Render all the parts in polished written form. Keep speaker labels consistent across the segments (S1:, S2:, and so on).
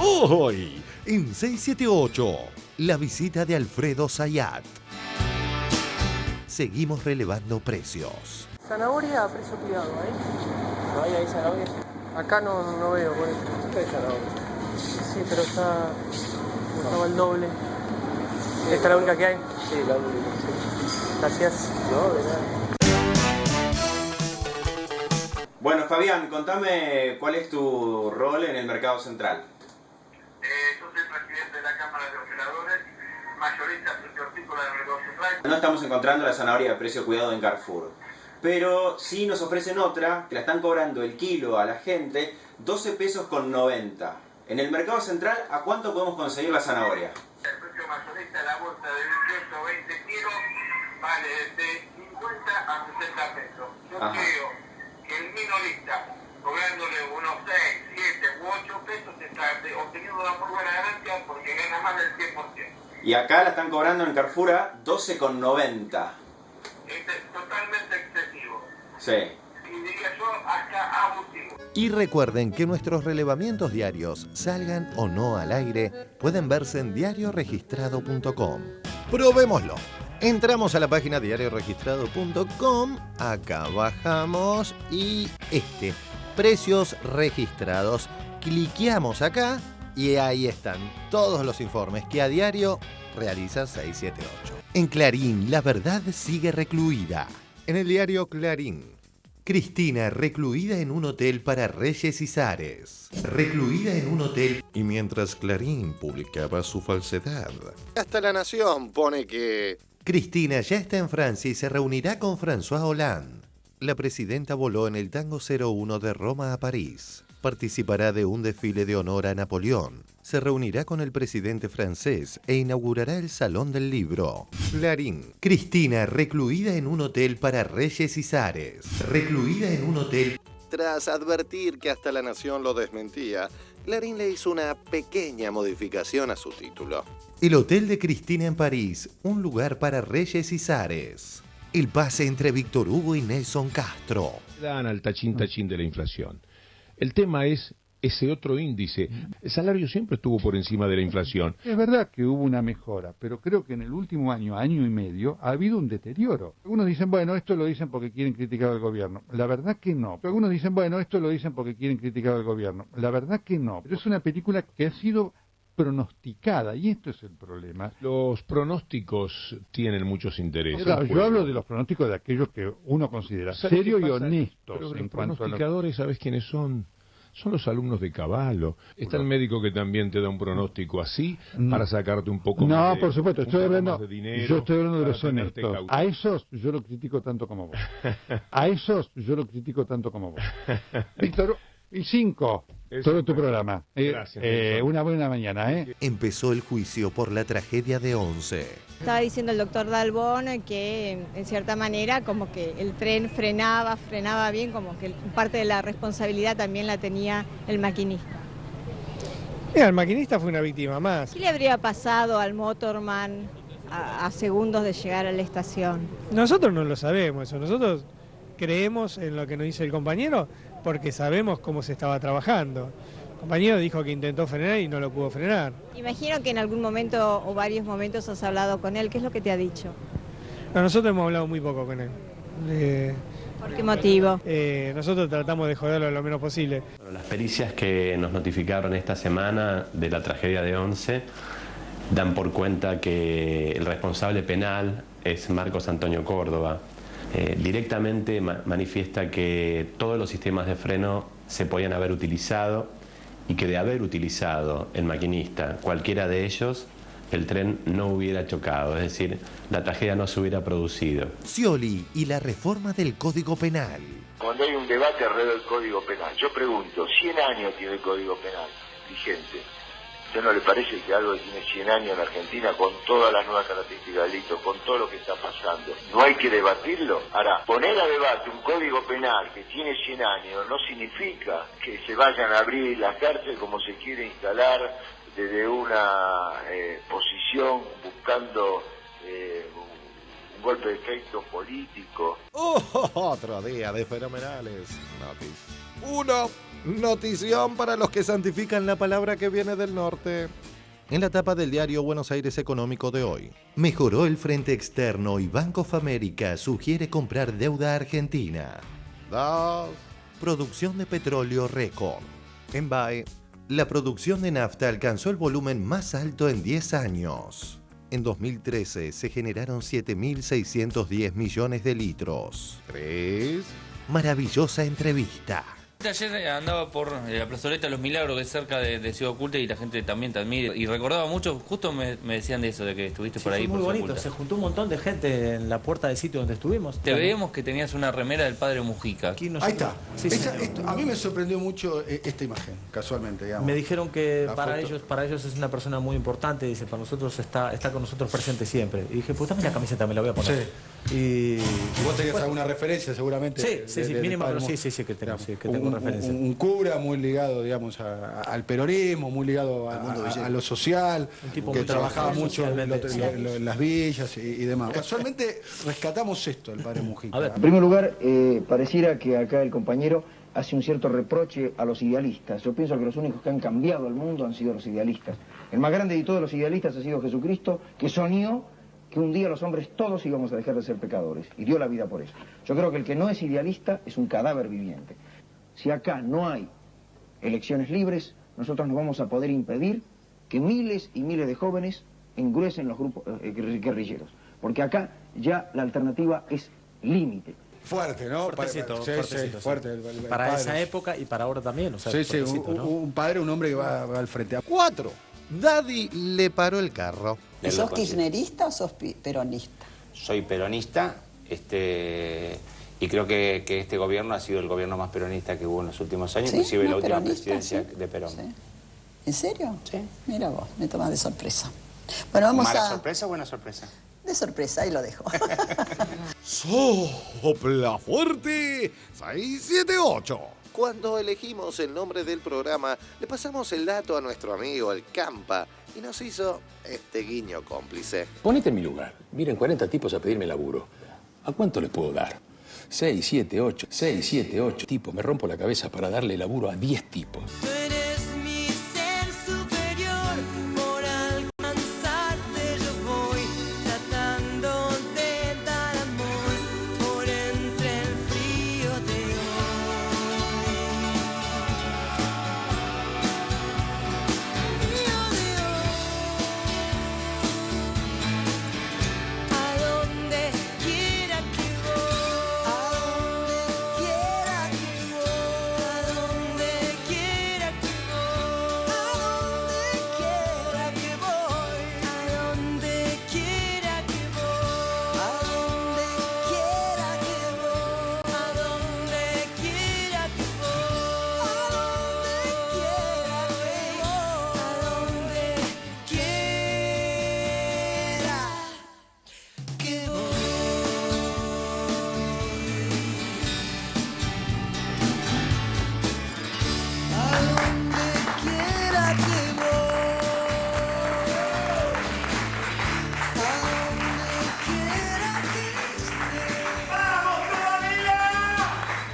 S1: Hoy, en 678, la visita de Alfredo Zayat. Seguimos relevando precios.
S2: Zanahoria a precio cuidado, ¿eh?
S3: ¿No hay zanahoria?
S2: Acá no veo, por eso.
S3: ¿Qué hay zanahoria?
S2: Sí, pero estaba el doble. ¿Esta es la única que hay?
S3: Sí, la única, sí.
S2: Gracias.
S3: No, de nada.
S4: Bueno, Fabián, contame cuál es tu rol en el Mercado Central.
S5: Yo soy presidente de la Cámara de Operadores, mayorista hortícola del Mercado Central.
S4: No estamos encontrando la zanahoria de precio cuidado en Carrefour, pero sí nos ofrecen otra, que la están cobrando el kilo a la gente, 12 pesos con 90. En el Mercado Central, ¿a cuánto podemos conseguir la zanahoria?
S5: El precio mayorista de la bolsa de 18 o 20 kilos vale de 50 a 60 pesos. Yo creo que el minorista, cobrándole unos 6, 7 u 8 pesos, está obteniendo una muy buena ganancia porque gana más del 100%.
S4: Y acá la están cobrando en Carrefour a 12,90.
S5: Es totalmente excesivo.
S4: Sí.
S5: Y diría yo, hasta abusivo.
S1: Y recuerden que nuestros relevamientos diarios, salgan o no al aire, pueden verse en diarioregistrado.com. Probémoslo. Entramos a la página diarioregistrado.com, acá bajamos y precios registrados. Cliqueamos acá y ahí están todos los informes que a diario realiza 678. En Clarín, la verdad sigue recluida. En el diario Clarín, Cristina recluida en un hotel para Reyes y Zares. Recluida en un hotel. Y mientras Clarín publicaba su falsedad, hasta La Nación pone que Cristina ya está en Francia y se reunirá con François Hollande. La presidenta voló en el Tango 01 de Roma a París. Participará de un desfile de honor a Napoleón. Se reunirá con el presidente francés e inaugurará el Salón del Libro. Clarín. Cristina recluida en un hotel para Reyes y Zares. Recluida en un hotel. Tras advertir que hasta La Nación lo desmentía, Clarín le hizo una pequeña modificación a su título. El Hotel de Cristina en París, un lugar para Reyes y Zares. El pase entre Víctor Hugo y Nelson Castro.
S6: Dan al tachín de la inflación. El tema es ese otro índice. El salario siempre estuvo por encima de la inflación.
S7: Es verdad que hubo una mejora, pero creo que en el último año y medio, ha habido un deterioro. Algunos dicen, bueno, esto lo dicen porque quieren criticar al gobierno. La verdad que no. Algunos dicen, bueno, esto lo dicen porque quieren criticar al gobierno. La verdad que no. Pero es una película que ha sido pronosticada, y esto es el problema.
S6: Los pronósticos tienen muchos intereses.
S7: Claro, yo hablo de los pronósticos de aquellos que uno considera serios y honestos.
S6: Pero
S7: en
S6: los
S7: cuanto
S6: pronosticadores, ¿sabes quiénes son? Son los alumnos de Cavallo. Está el médico que también te da un pronóstico así para sacarte un poco más de,
S7: por supuesto, estoy hablando
S6: de dinero.
S7: Yo estoy hablando de los honestos. A esos yo lo critico tanto como vos. A esos yo lo critico tanto como vos. Víctor, y 5, todo tu programa.
S6: Gracias.
S7: Una buena mañana,
S1: Empezó el juicio por la tragedia de Once.
S8: Estaba diciendo el doctor Dalbón que en cierta manera como que el tren frenaba bien, como que parte de la responsabilidad también la tenía el maquinista.
S2: Mira, el maquinista fue una víctima más.
S8: ¿Qué le habría pasado al motorman a segundos de llegar a la estación?
S2: Nosotros no lo sabemos eso, nosotros creemos en lo que nos dice el compañero porque sabemos cómo se estaba trabajando. El compañero dijo que intentó frenar y no lo pudo frenar.
S8: Imagino que en algún momento o varios momentos has hablado con él. ¿Qué es lo que te ha dicho?
S2: No, nosotros hemos hablado muy poco con él.
S8: ¿Por qué motivo?
S2: Nosotros tratamos de joderlo lo menos posible.
S9: Las pericias que nos notificaron esta semana de la tragedia de Once dan por cuenta que el responsable penal es Marcos Antonio Córdoba. Directamente manifiesta que todos los sistemas de freno se podían haber utilizado y que de haber utilizado el maquinista cualquiera de ellos, el tren no hubiera chocado, es decir, la tragedia no se hubiera producido.
S1: Scioli y la reforma del Código Penal.
S5: Cuando hay un debate alrededor del Código Penal, yo pregunto, 100 años tiene el Código Penal vigente. ¿A usted no le parece que algo que tiene 100 años en Argentina, con todas las nuevas características del delito, con todo lo que está pasando, no hay que debatirlo? Ahora, poner a debate un Código Penal que tiene 100 años no significa que se vayan a abrir las cárceles como se quiere instalar desde una posición buscando un golpe de efecto político.
S1: Otro día de fenomenales noticias. Notición para los que santifican la palabra que viene del norte. En la tapa del diario Buenos Aires Económico de hoy. Mejoró el frente externo y Bank of America sugiere comprar deuda argentina. 2. Producción de petróleo récord. En BAE, la producción de nafta alcanzó el volumen más alto en 10 años. En 2013 se generaron 7.610 millones de litros. 3. Maravillosa entrevista.
S10: Ayer andaba por la plazoleta Los Milagros, que es cerca de Ciudad Oculta, y la gente también te admira. Y recordaba mucho, justo me decían de eso, de que estuviste por ahí.
S11: Fue muy
S10: por
S11: bonito, se juntó un montón de gente en la puerta del sitio donde estuvimos.
S10: Te veíamos que tenías una remera del padre Mujica.
S11: Ahí está. Sí,
S12: a mí me sorprendió mucho esta imagen, casualmente, digamos.
S11: Me dijeron que para
S12: foto.
S11: ellos es una persona muy importante, dice, para nosotros está con nosotros presente siempre. Y dije, pues dame la camiseta, me la voy a poner.
S12: Sí. Y vos tenías alguna referencia, seguramente.
S11: Sí, mínima, pero sí que tengo referencia.
S12: Un cura muy ligado, digamos, al peronismo, muy ligado a lo social,
S11: un tipo
S12: que
S11: muy
S12: trabajaba mucho
S11: en
S12: las villas y demás. Casualmente rescatamos esto, el padre Mujica.
S13: En primer lugar, pareciera que acá el compañero hace un cierto reproche a los idealistas. Yo pienso que los únicos que han cambiado el mundo han sido los idealistas. El más grande de todos los idealistas ha sido Jesucristo, que soñó que un día los hombres todos íbamos a dejar de ser pecadores, y dio la vida por eso. Yo creo que el que no es idealista es un cadáver viviente. Si acá no hay elecciones libres, nosotros no vamos a poder impedir que miles y miles de jóvenes engruesen los grupos guerrilleros. Porque acá ya la alternativa es límite.
S12: Fuerte, ¿no?
S11: Fuertecito.
S12: Fuerte.
S11: Para esa época y para ahora también. O sea,
S12: un padre, un hombre que va al frente.
S1: 4. Daddy le paró el carro.
S14: ¿Sos kirchnerista o sos peronista?
S15: Soy peronista, y creo que este gobierno ha sido el gobierno más peronista que hubo en los últimos años,
S14: ¿Sí?
S15: inclusive la última
S14: presidencia
S15: de Perón.
S14: ¿Sí? ¿En serio?
S15: Sí.
S14: Mira vos, me tomas de sorpresa. Bueno, vamos
S15: ¿Mala sorpresa o buena sorpresa?
S14: De sorpresa, ahí lo dejo.
S1: Sopla fuerte 678. Cuando elegimos el nombre del programa, le pasamos el dato a nuestro amigo el Campa y nos hizo este guiño cómplice.
S16: Ponete en mi lugar. Vienen 40 tipos a pedirme laburo. ¿A cuánto les puedo dar? 6, 7, 8. 6, 7, 8 tipos. Me rompo la cabeza para darle laburo a 10 tipos.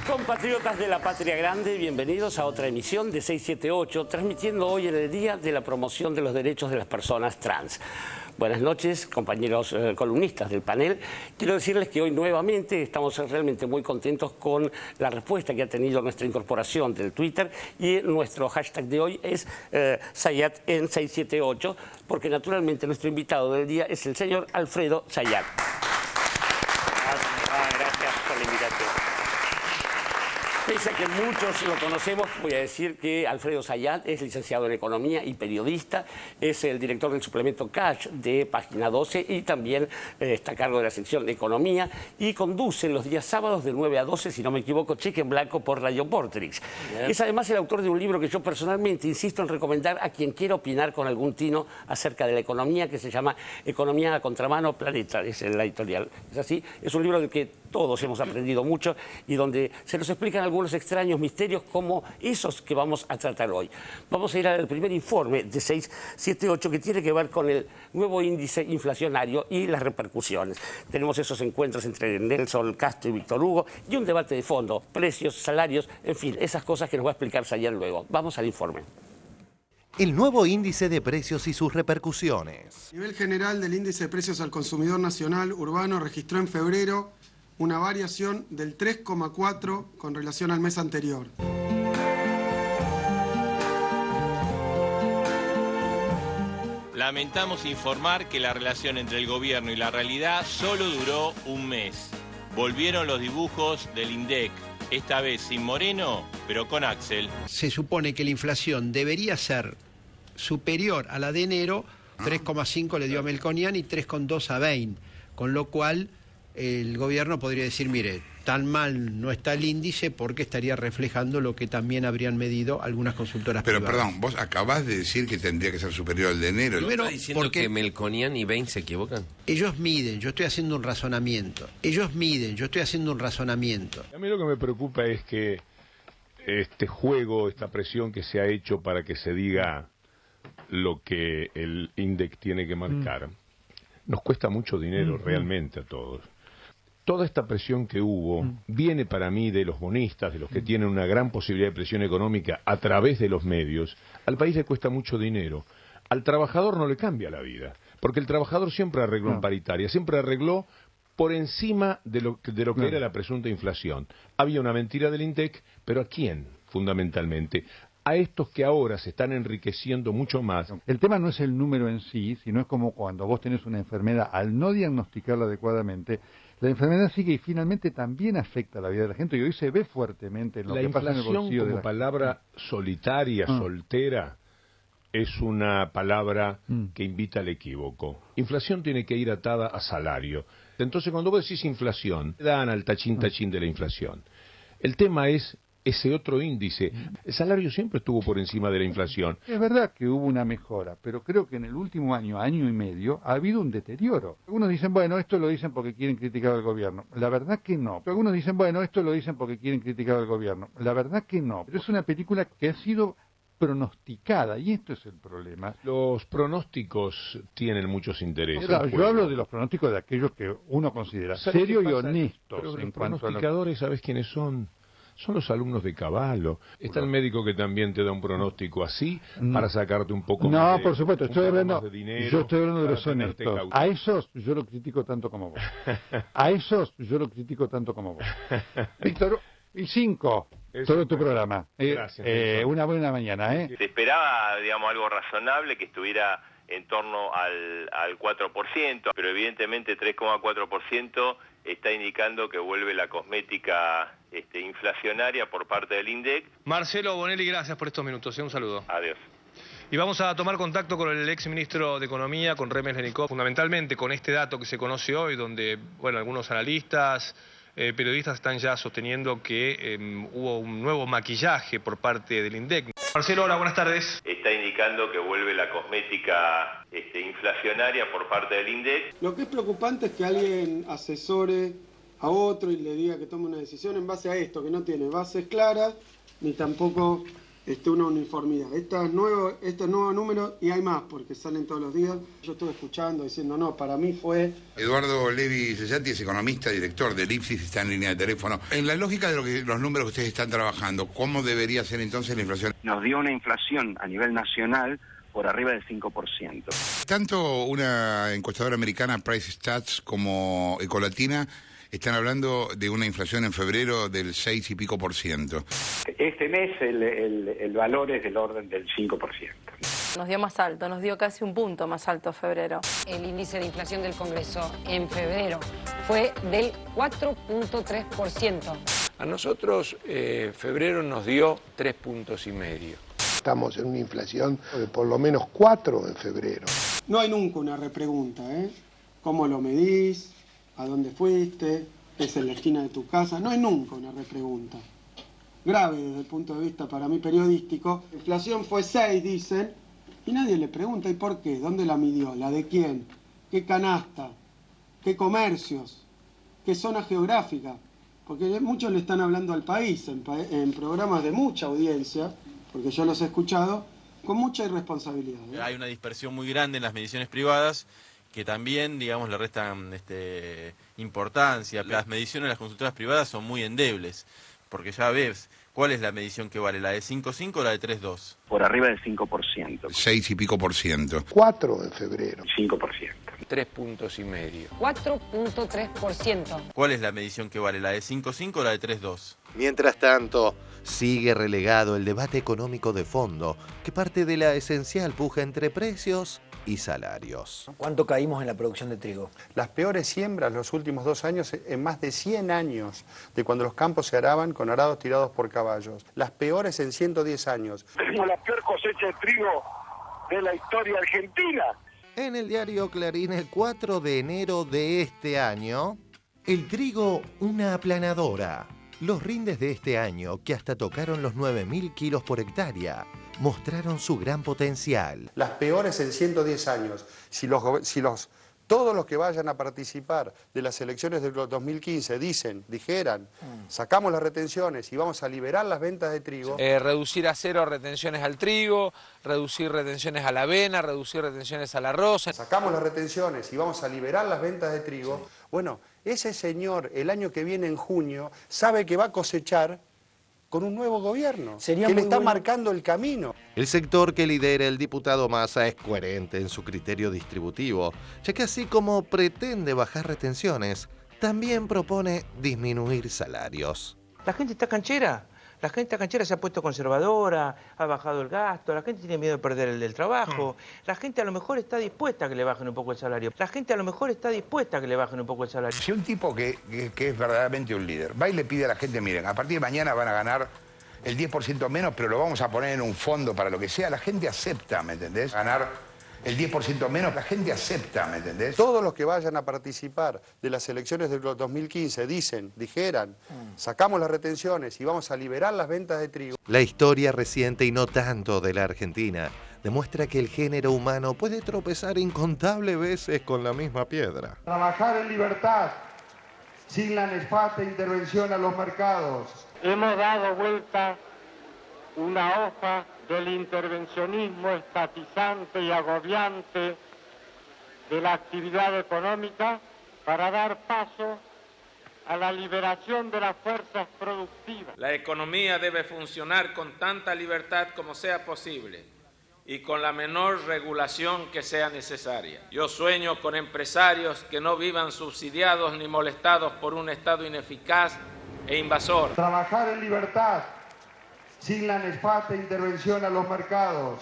S17: Compatriotas de la Patria Grande, bienvenidos a otra emisión de 678, transmitiendo hoy en el Día de la Promoción de los Derechos de las Personas Trans. Buenas noches, compañeros columnistas del panel. Quiero decirles que hoy nuevamente estamos realmente muy contentos con la respuesta que ha tenido nuestra incorporación del Twitter, y nuestro hashtag de hoy es Zayat en 678, porque naturalmente nuestro invitado del día es el señor Alfredo Zayat. Gracias por la invitación. Pese a que muchos lo conocemos, voy a decir que Alfredo Zayat es licenciado en Economía y periodista, es el director del suplemento Cash de Página 12 y también está a cargo de la sección de Economía y conduce los días sábados de 9 a 12, si no me equivoco, Cheque en Blanco por Radio Portrix. Es además el autor de un libro que yo personalmente insisto en recomendar a quien quiera opinar con algún tino acerca de la economía, que se llama Economía a Contramano Planeta, es la editorial. Es así, es un libro del que todos hemos aprendido mucho y donde se nos explican algunos extraños misterios como esos que vamos a tratar hoy. Vamos a ir al primer informe de 678 que tiene que ver con el nuevo índice inflacionario y las repercusiones. Tenemos esos encuentros entre Nelson Castro y Víctor Hugo y un debate de fondo, precios, salarios, en fin, esas cosas que nos va a explicar Sayar luego. Vamos al informe.
S1: El nuevo índice de precios y sus repercusiones.
S18: A nivel general del índice de precios al consumidor nacional urbano registró en febrero una variación del 3,4 con relación al mes anterior.
S19: Lamentamos informar que la relación entre el gobierno y la realidad solo duró un mes. Volvieron los dibujos del INDEC, esta vez sin Moreno, pero con Axel.
S20: Se supone que la inflación debería ser superior a la de enero, 3,5 le dio a Melconian y 3,2 a Bain, con lo cual el gobierno podría decir, mire, tan mal no está el índice porque estaría reflejando lo que también habrían medido algunas consultoras
S21: Pero
S20: privadas.
S21: perdón, vos acabás de decir que tendría que ser superior al de enero.
S20: Primero,
S21: ¿Estás diciendo
S20: porque
S21: que
S20: Melconian y Bain se equivocan? Ellos miden, yo estoy haciendo un razonamiento. Ellos miden, yo estoy haciendo un razonamiento.
S6: A mí lo que me preocupa es que este juego, esta presión que se ha hecho para que se diga lo que el INDEC tiene que marcar, nos cuesta mucho dinero realmente a todos. Toda esta presión que hubo viene para mí de los bonistas, de los que tienen una gran posibilidad de presión económica a través de los medios. Al país le cuesta mucho dinero. Al trabajador no le cambia la vida, porque el trabajador siempre arregló en paritaria, siempre arregló por encima de lo que era la presunta inflación. Había una mentira del INDEC, pero ¿a quién, fundamentalmente? A estos que ahora se están enriqueciendo mucho más.
S7: El tema no es el número en sí, sino es como cuando vos tenés una enfermedad, al no diagnosticarla adecuadamente, la enfermedad sigue y finalmente también afecta a la vida de la gente y hoy se ve fuertemente en lo que pasa en el bolsillo de la gente. La inflación como palabra
S6: solitaria, soltera, es una palabra que invita al equívoco. Inflación tiene que ir atada a salario. Entonces cuando vos decís inflación, dan al tachín de la inflación. El tema es ese otro índice. El salario siempre estuvo por encima de la inflación.
S7: Es verdad que hubo una mejora, pero creo que en el último año, año y medio, ha habido un deterioro. Algunos dicen, bueno, esto lo dicen porque quieren criticar al gobierno. La verdad que no. Algunos dicen, bueno, esto lo dicen porque quieren criticar al gobierno. La verdad que no. Pero es una película que ha sido pronosticada, y esto es el problema.
S6: Los pronósticos tienen muchos intereses.
S7: Claro, yo hablo de los pronósticos de aquellos que uno considera serios y honestos.
S6: Pero
S7: en
S6: los
S7: cuanto
S6: pronosticadores, ¿sabes quiénes son? Son los alumnos de Cavallo. Está el médico que también te da un pronóstico así para sacarte un poco más de,
S7: por supuesto, estoy hablando,
S6: de dinero.
S7: Yo estoy hablando de los honestos. A esos yo lo critico tanto como vos. A esos yo lo critico tanto como vos. Víctor, y 5, todo tu programa.
S6: Gracias.
S7: Una buena mañana, ¿eh?
S22: Se esperaba, digamos, algo razonable que estuviera en torno al 4%, pero evidentemente 3,4% está indicando que vuelve la cosmética inflacionaria por parte del INDEC.
S23: Marcelo Bonelli, gracias por estos minutos. Un saludo.
S22: Adiós.
S23: Y vamos a tomar contacto con el ex ministro de Economía, con Remes Lenikov, fundamentalmente con este dato que se conoce hoy, donde, bueno, algunos analistas, periodistas están ya sosteniendo que hubo un nuevo maquillaje por parte del INDEC. Marcelo, hola, buenas tardes.
S22: Está indicando que vuelve la cosmética inflacionaria por parte del INDEC.
S18: Lo que es preocupante es que alguien asesore a otro y le diga que tome una decisión en base a esto, que no tiene bases claras ni tampoco una uniformidad. Este nuevo número, y hay más porque salen todos los días, yo estuve escuchando diciendo, no, para mí fue...
S21: Eduardo Levi Cesati es economista, director del IPSIS, está en línea de teléfono. En la lógica de los números que ustedes están trabajando, ¿cómo debería ser entonces la inflación?
S24: Nos dio una inflación a nivel nacional por arriba del 5%.
S21: Tanto una encuestadora americana, Price Stats, como Ecolatina, están hablando de una inflación en febrero del 6 y pico %.
S24: Este mes el valor es del orden del 5%.
S25: Nos dio más alto, nos dio casi un punto más alto febrero.
S26: El índice de inflación del Congreso en febrero fue del 4.3%.
S16: A nosotros febrero nos dio 3,5 puntos.
S27: Estamos en una inflación de por lo menos 4 en febrero.
S18: No hay nunca una repregunta, ¿eh? ¿Cómo lo medís? ¿A dónde fuiste? ¿Es en la esquina de tu casa? No hay nunca una repregunta. Grave desde el punto de vista para mí periodístico. La inflación fue 6, dicen, y nadie le pregunta ¿y por qué? ¿Dónde la midió? ¿La de quién? ¿Qué canasta? ¿Qué comercios? qué zona geográfica, porque muchos le están hablando al país en programas de mucha audiencia, porque yo los he escuchado, con mucha irresponsabilidad.
S2: Hay una dispersión muy grande en las mediciones privadas que también, digamos, le restan importancia. Las mediciones de las consultoras privadas son muy endebles, porque ya ves, ¿cuál es la medición que vale? ¿La de 5,5 o la de 3,2?
S24: Por arriba del 5%.
S21: 6 y pico por ciento.
S27: 4 en febrero.
S24: 5%.
S16: 3,5 puntos.
S26: 4.3%.
S2: ¿Cuál es la medición que vale? ¿La de 5,5 o la de 3,2?
S1: Mientras tanto, sigue relegado el debate económico de fondo, que parte de la esencial puja entre precios y salarios.
S3: ¿Cuánto caímos en la producción de trigo?
S12: Las peores siembras los últimos 2 años, en más de 100 años, de cuando los campos se araban con arados tirados por caballos. Las peores en 110 años.
S4: Tenemos la peor cosecha de trigo de la historia argentina.
S1: En el diario Clarín, el 4 de enero de este año, el trigo, una aplanadora. Los rindes de este año, que hasta tocaron los 9.000 kilos por hectárea, mostraron su gran potencial.
S12: Las peores en 110 años. Todos los que vayan a participar de las elecciones del 2015 dijeran, sacamos las retenciones y vamos a liberar las ventas de trigo.
S5: Reducir a 0 retenciones al trigo, reducir retenciones a la avena, reducir retenciones al arroz.
S12: Sacamos las retenciones y vamos a liberar las ventas de trigo. Bueno, ese señor el año que viene en junio sabe que va a cosechar con un nuevo gobierno, que le está marcando el camino.
S1: El sector que lidera el diputado Massa es coherente en su criterio distributivo, ya que así como pretende bajar retenciones, también propone disminuir salarios.
S8: La gente está canchera. La gente canchera se ha puesto conservadora, ha bajado el gasto, la gente tiene miedo de perder el trabajo, la gente a lo mejor está dispuesta a que le bajen un poco el salario, la gente a lo mejor está dispuesta a que le bajen un poco el salario.
S21: Si un tipo que es verdaderamente un líder va y le pide a la gente, miren, a partir de mañana van a ganar el 10% menos, pero lo vamos a poner en un fondo para lo que sea, la gente acepta, ¿me entendés? Ganar el 10% menos, la gente acepta, ¿me entendés?
S12: Todos los que vayan a participar de las elecciones del 2015 dijeran, sacamos las retenciones y vamos a liberar las ventas de trigo.
S1: La historia reciente y no tanto de la Argentina demuestra que el género humano puede tropezar incontables veces con la misma piedra.
S27: Trabajar en libertad, sin la nefasta intervención a los mercados.
S9: Hemos dado vuelta una hoja del intervencionismo estatizante y agobiante de la actividad económica para dar paso a la liberación de las fuerzas productivas.
S10: La economía debe funcionar con tanta libertad como sea posible y con la menor regulación que sea necesaria. Yo sueño con empresarios que no vivan subsidiados ni molestados por un Estado ineficaz e invasor.
S27: Trabajar en libertad, sin la nefasta intervención a los mercados.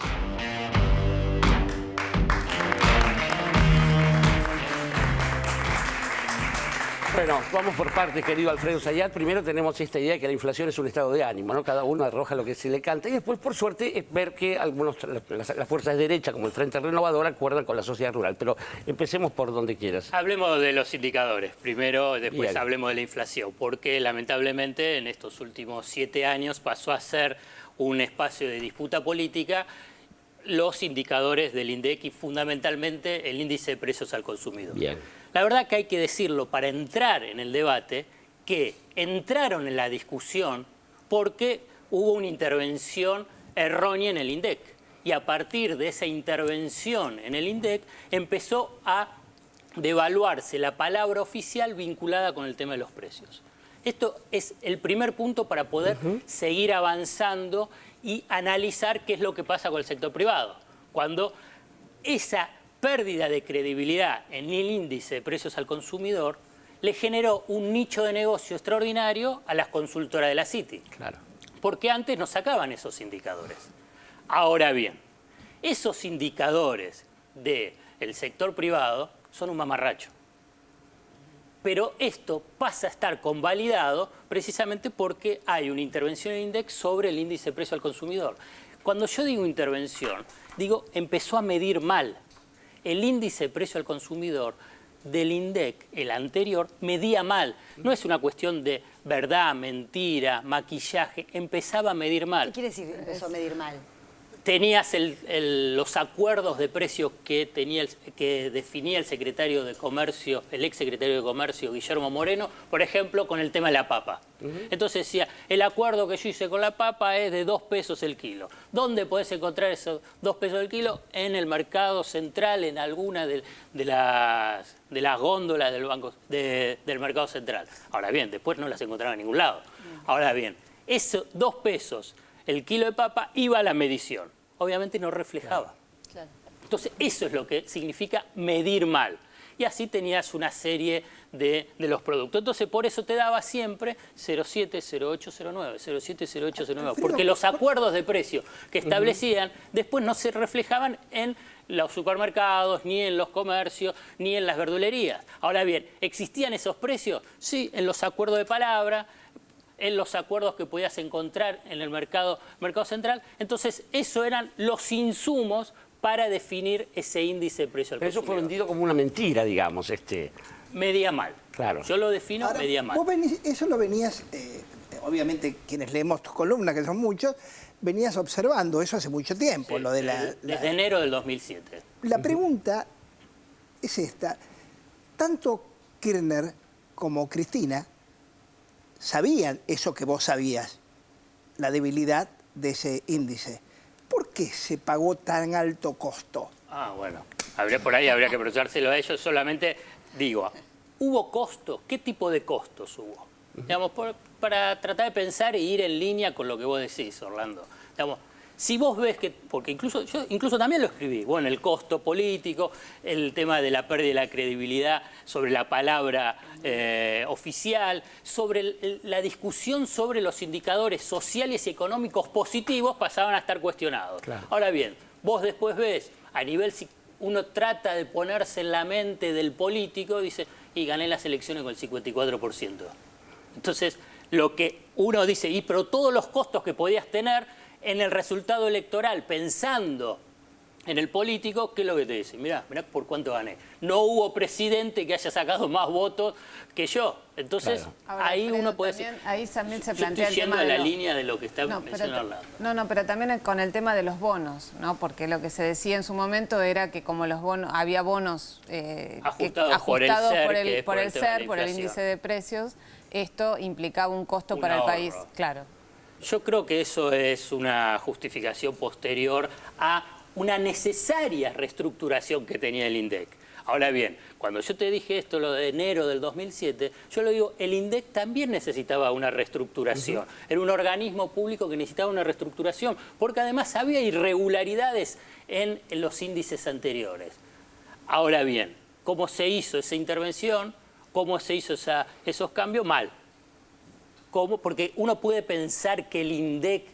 S17: Bueno, vamos por partes, querido Alfredo Zayat. Primero tenemos esta idea de que la inflación es un estado de ánimo, ¿no? Cada uno arroja lo que se le canta. Y después, por suerte, es ver que las fuerzas de derecha, como el Frente Renovador, acuerdan con la sociedad rural. Pero empecemos por donde quieras.
S28: Hablemos de los indicadores primero, después
S17: Bien.
S28: hablemos de la inflación. Porque, lamentablemente, en estos últimos 7 años pasó a ser un espacio de disputa política los indicadores del INDEC y, fundamentalmente, el índice de precios al consumidor.
S17: Bien.
S28: La verdad que hay que decirlo para entrar en el debate, que entraron en la discusión porque hubo una intervención errónea en el INDEC. Y a partir de esa intervención en el INDEC empezó a devaluarse la palabra oficial vinculada con el tema de los precios. Esto es el primer punto para poder seguir avanzando y analizar qué es lo que pasa con el sector privado. Cuando esa pérdida de credibilidad en el índice de precios al consumidor le generó un nicho de negocio extraordinario a las consultoras de la Citi.
S17: Claro.
S28: Porque antes no sacaban esos indicadores. Ahora bien, esos indicadores del sector privado son un mamarracho. Pero esto pasa a estar convalidado precisamente porque hay una intervención en el INDEC sobre el índice de precio al consumidor. Cuando yo digo intervención, digo empezó a medir mal. El índice de precio al consumidor del INDEC, el anterior, medía mal. No es una cuestión de verdad, mentira, maquillaje. Empezaba a medir mal.
S14: ¿Qué quiere decir empezó a medir mal?
S28: tenías los acuerdos de precios que definía el secretario de Comercio, el ex secretario de Comercio, Guillermo Moreno, por ejemplo, con el tema de la papa. Entonces decía, el acuerdo que yo hice con la papa es de 2 pesos el kilo. ¿Dónde podés encontrar esos 2 pesos el kilo? En el mercado central, en alguna de las góndolas del mercado central. Ahora bien, después no las encontraba en ningún lado. Ahora bien, esos 2 pesos el kilo de papa iba a la medición. Obviamente no reflejaba.
S25: Claro.
S28: Entonces eso es lo que significa medir mal. Y así tenías una serie de los productos. Entonces por eso te daba siempre 07, 08, 09, 07, 08, 09. Porque los acuerdos de precio que establecían después no se reflejaban en los supermercados, ni en los comercios, ni en las verdulerías. Ahora bien, ¿existían esos precios? Sí, en los acuerdos de palabra, en los acuerdos que podías encontrar en el mercado central. Entonces, eso eran los insumos para definir ese índice de precio al consumidor.
S17: Eso fue vendido como una mentira, digamos.
S28: Media mal.
S17: Claro.
S28: Yo lo defino
S6: Ahora,
S28: media mal.
S6: Vos eso lo venías, obviamente quienes leemos tus columnas, que son muchos, venías observando eso hace mucho tiempo.
S28: Sí,
S6: lo de
S28: desde enero del 2007.
S6: La pregunta es esta. Tanto Kirchner como Cristina sabían eso que vos sabías, la debilidad de ese índice. ¿Por qué se pagó tan alto costo?
S28: Ah, bueno. Por ahí habría que preguntárselo a ellos. Solamente digo, ¿hubo costos? ¿Qué tipo de costos hubo? Digamos, para tratar de pensar e ir en línea con lo que vos decís, Orlando. Digamos, si vos ves que, porque yo incluso también lo escribí, bueno, el costo político, el tema de la pérdida de la credibilidad sobre la palabra oficial, sobre la discusión sobre los indicadores sociales y económicos positivos pasaban a estar cuestionados. Claro. Ahora bien, vos después ves, a nivel, si uno trata de ponerse en la mente del político, dice, y gané las elecciones con el 54%. Entonces, lo que uno dice, pero todos los costos que podías tener en el resultado electoral, pensando en el político, ¿qué es lo que te dice? Mirá por cuánto gané. No hubo presidente que haya sacado más votos que yo. Entonces,
S7: claro. Ahora,
S28: ahí
S7: Alfredo,
S28: uno puede
S7: también,
S28: decir...
S7: ahí también se
S28: yo
S7: plantea
S28: estoy
S7: el
S28: yendo
S7: tema
S28: a
S7: de
S28: la línea de lo que está mencionando.
S7: No, pero también con el tema de los bonos, ¿no? Porque lo que se decía en su momento era que como los bonos, había bonos
S28: ajustados por el SER,
S7: por el índice de precios, esto implicaba un costo para el país, claro.
S28: Yo creo que eso es una justificación posterior a una necesaria reestructuración que tenía el INDEC. Ahora bien, cuando yo te dije esto, lo de enero del 2007, yo lo digo, el INDEC también necesitaba una reestructuración. Era un organismo público que necesitaba una reestructuración, porque además había irregularidades en los índices anteriores. Ahora bien, ¿cómo se hizo esa intervención? ¿Cómo se hizo esos cambios? Mal. ¿Cómo? Porque uno puede pensar que el INDEC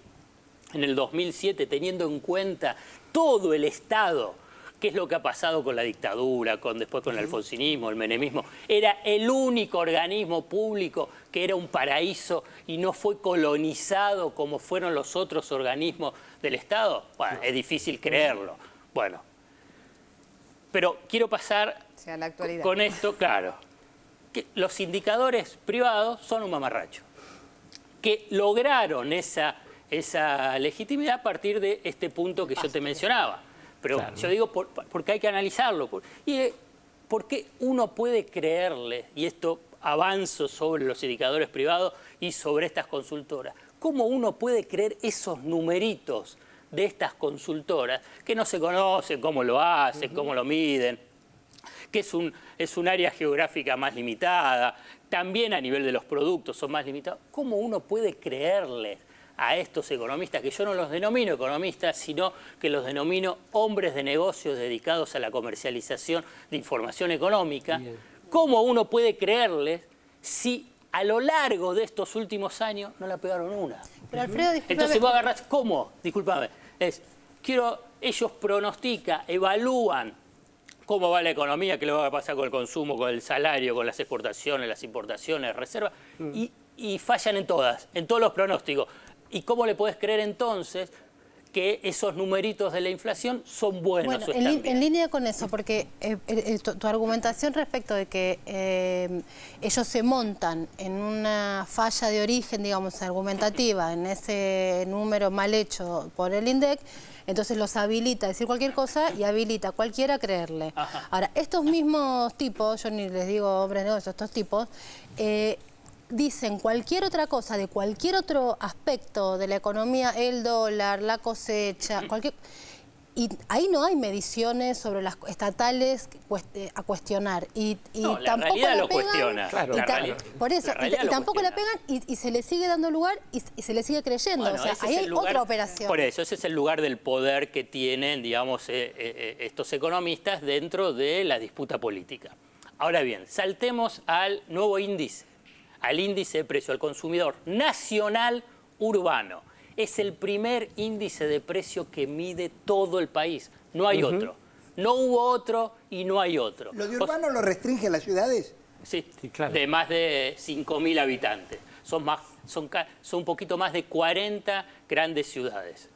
S28: en el 2007, teniendo en cuenta todo el Estado, qué es lo que ha pasado con la dictadura, después con el alfonsinismo, el menemismo, era el único organismo público que era un paraíso y no fue colonizado como fueron los otros organismos del Estado. Bueno, es difícil creerlo. Bueno, pero quiero pasar
S7: a la actualidad.
S28: Con esto, claro, que los indicadores privados son un mamarracho, que lograron esa legitimidad a partir de este punto que yo te mencionaba. Pero claro, yo digo porque hay que analizarlo. Y porque uno puede creerle, y esto avanzo sobre los indicadores privados y sobre estas consultoras, ¿cómo uno puede creer esos numeritos de estas consultoras que no se conocen, cómo lo hacen, cómo lo miden? Que es un área geográfica más limitada, también a nivel de los productos son más limitados. ¿Cómo uno puede creerle a estos economistas, que yo no los denomino economistas, sino que los denomino hombres de negocios dedicados a la comercialización de información económica? Bien. ¿Cómo uno puede creerles si a lo largo de estos últimos años no la pegaron una?
S7: Pero Alfredo,
S28: entonces vos agarrás, ¿cómo? Discúlpame. Ellos pronostican, evalúan cómo va la economía, qué le va a pasar con el consumo, con el salario, con las exportaciones, las importaciones, reservas, y fallan en todos los pronósticos. ¿Y cómo le podés creer entonces que esos numeritos de la inflación son buenos.
S25: Bueno, en línea con eso, porque tu argumentación respecto de que ellos se montan en una falla de origen, digamos, argumentativa, en ese número mal hecho por el INDEC, entonces los habilita a decir cualquier cosa y habilita a cualquiera a creerle. Ajá. Ahora, estos mismos tipos, yo ni les digo hombres de negocios, estos tipos, dicen cualquier otra cosa de cualquier otro aspecto de la economía, el dólar, la cosecha, cualquier... Y ahí no hay mediciones sobre las estatales a cuestionar. Y
S28: no,
S25: tampoco
S28: realidad
S25: la
S28: lo
S25: pegan,
S28: cuestiona. Claro,
S25: por eso, y tampoco la pegan y se le sigue dando lugar y se le sigue creyendo. Bueno, o sea, ahí hay otra operación.
S28: Por eso, ese es el lugar del poder que tienen, digamos, estos economistas dentro de la disputa política. Ahora bien, saltemos al nuevo índice, al índice de precio al consumidor nacional urbano. Es el primer índice de precio que mide todo el país. No hay otro. No hubo otro y no hay otro.
S6: ¿Lo de urbano lo restringe a las ciudades?
S28: Sí, claro. De más de 5.000 habitantes. Son un poquito más de 40 grandes ciudades.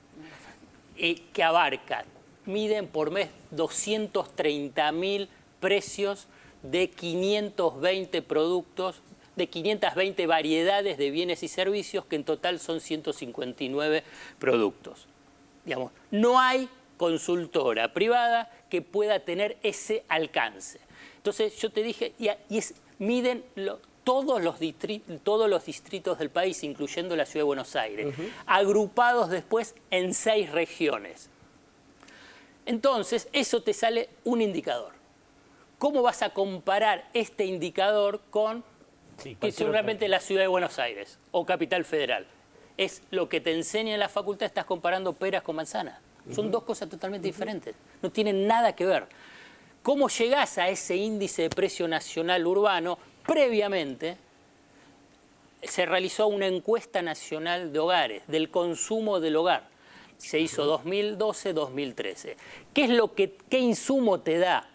S28: Que abarcan, miden por mes 230.000 precios de 520 productos, de 520 variedades de bienes y servicios, que en total son 159 productos. Digamos, no hay consultora privada que pueda tener ese alcance. Entonces yo te dije, miden todos los distritos del país, incluyendo la Ciudad de Buenos Aires, agrupados después en 6 regiones. Entonces, eso te sale un indicador. ¿Cómo vas a comparar este indicador con que seguramente la Ciudad de Buenos Aires o Capital Federal? Es lo que te enseña en la facultad, estás comparando peras con manzanas. Son dos cosas totalmente diferentes, no tienen nada que ver. ¿Cómo llegás a ese índice de precio nacional urbano? Previamente se realizó una encuesta nacional de hogares, del consumo del hogar. Se hizo 2012-2013. ¿Qué insumo te da?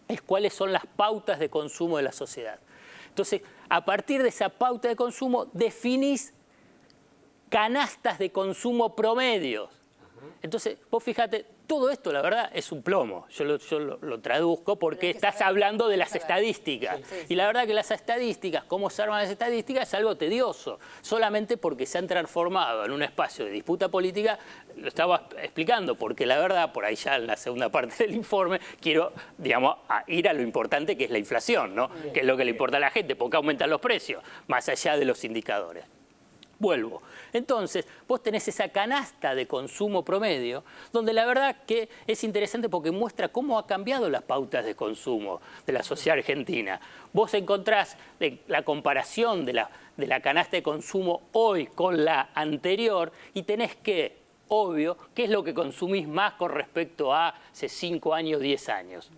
S28: Es cuáles son las pautas de consumo de la sociedad. Entonces, a partir de esa pauta de consumo, definís canastas de consumo promedios. Entonces, vos fíjate, todo esto, la verdad, es un plomo. Yo lo traduzco porque estás hablando de las estadísticas. Y la verdad que las estadísticas, cómo se arman las estadísticas, es algo tedioso. Solamente porque se han transformado en un espacio de disputa política, lo estaba explicando, porque la verdad, por ahí ya en la segunda parte del informe, quiero, digamos, ir a lo importante que es la inflación, ¿no? Que es lo que le importa a la gente, porque aumentan los precios, más allá de los indicadores. Vuelvo. Entonces, vos tenés esa canasta de consumo promedio, donde la verdad que es interesante porque muestra cómo ha cambiado las pautas de consumo de la sociedad argentina. Vos encontrás la comparación de la canasta de consumo hoy con la anterior y tenés que, obvio, qué es lo que consumís más con respecto a hace 5 años, 10 años.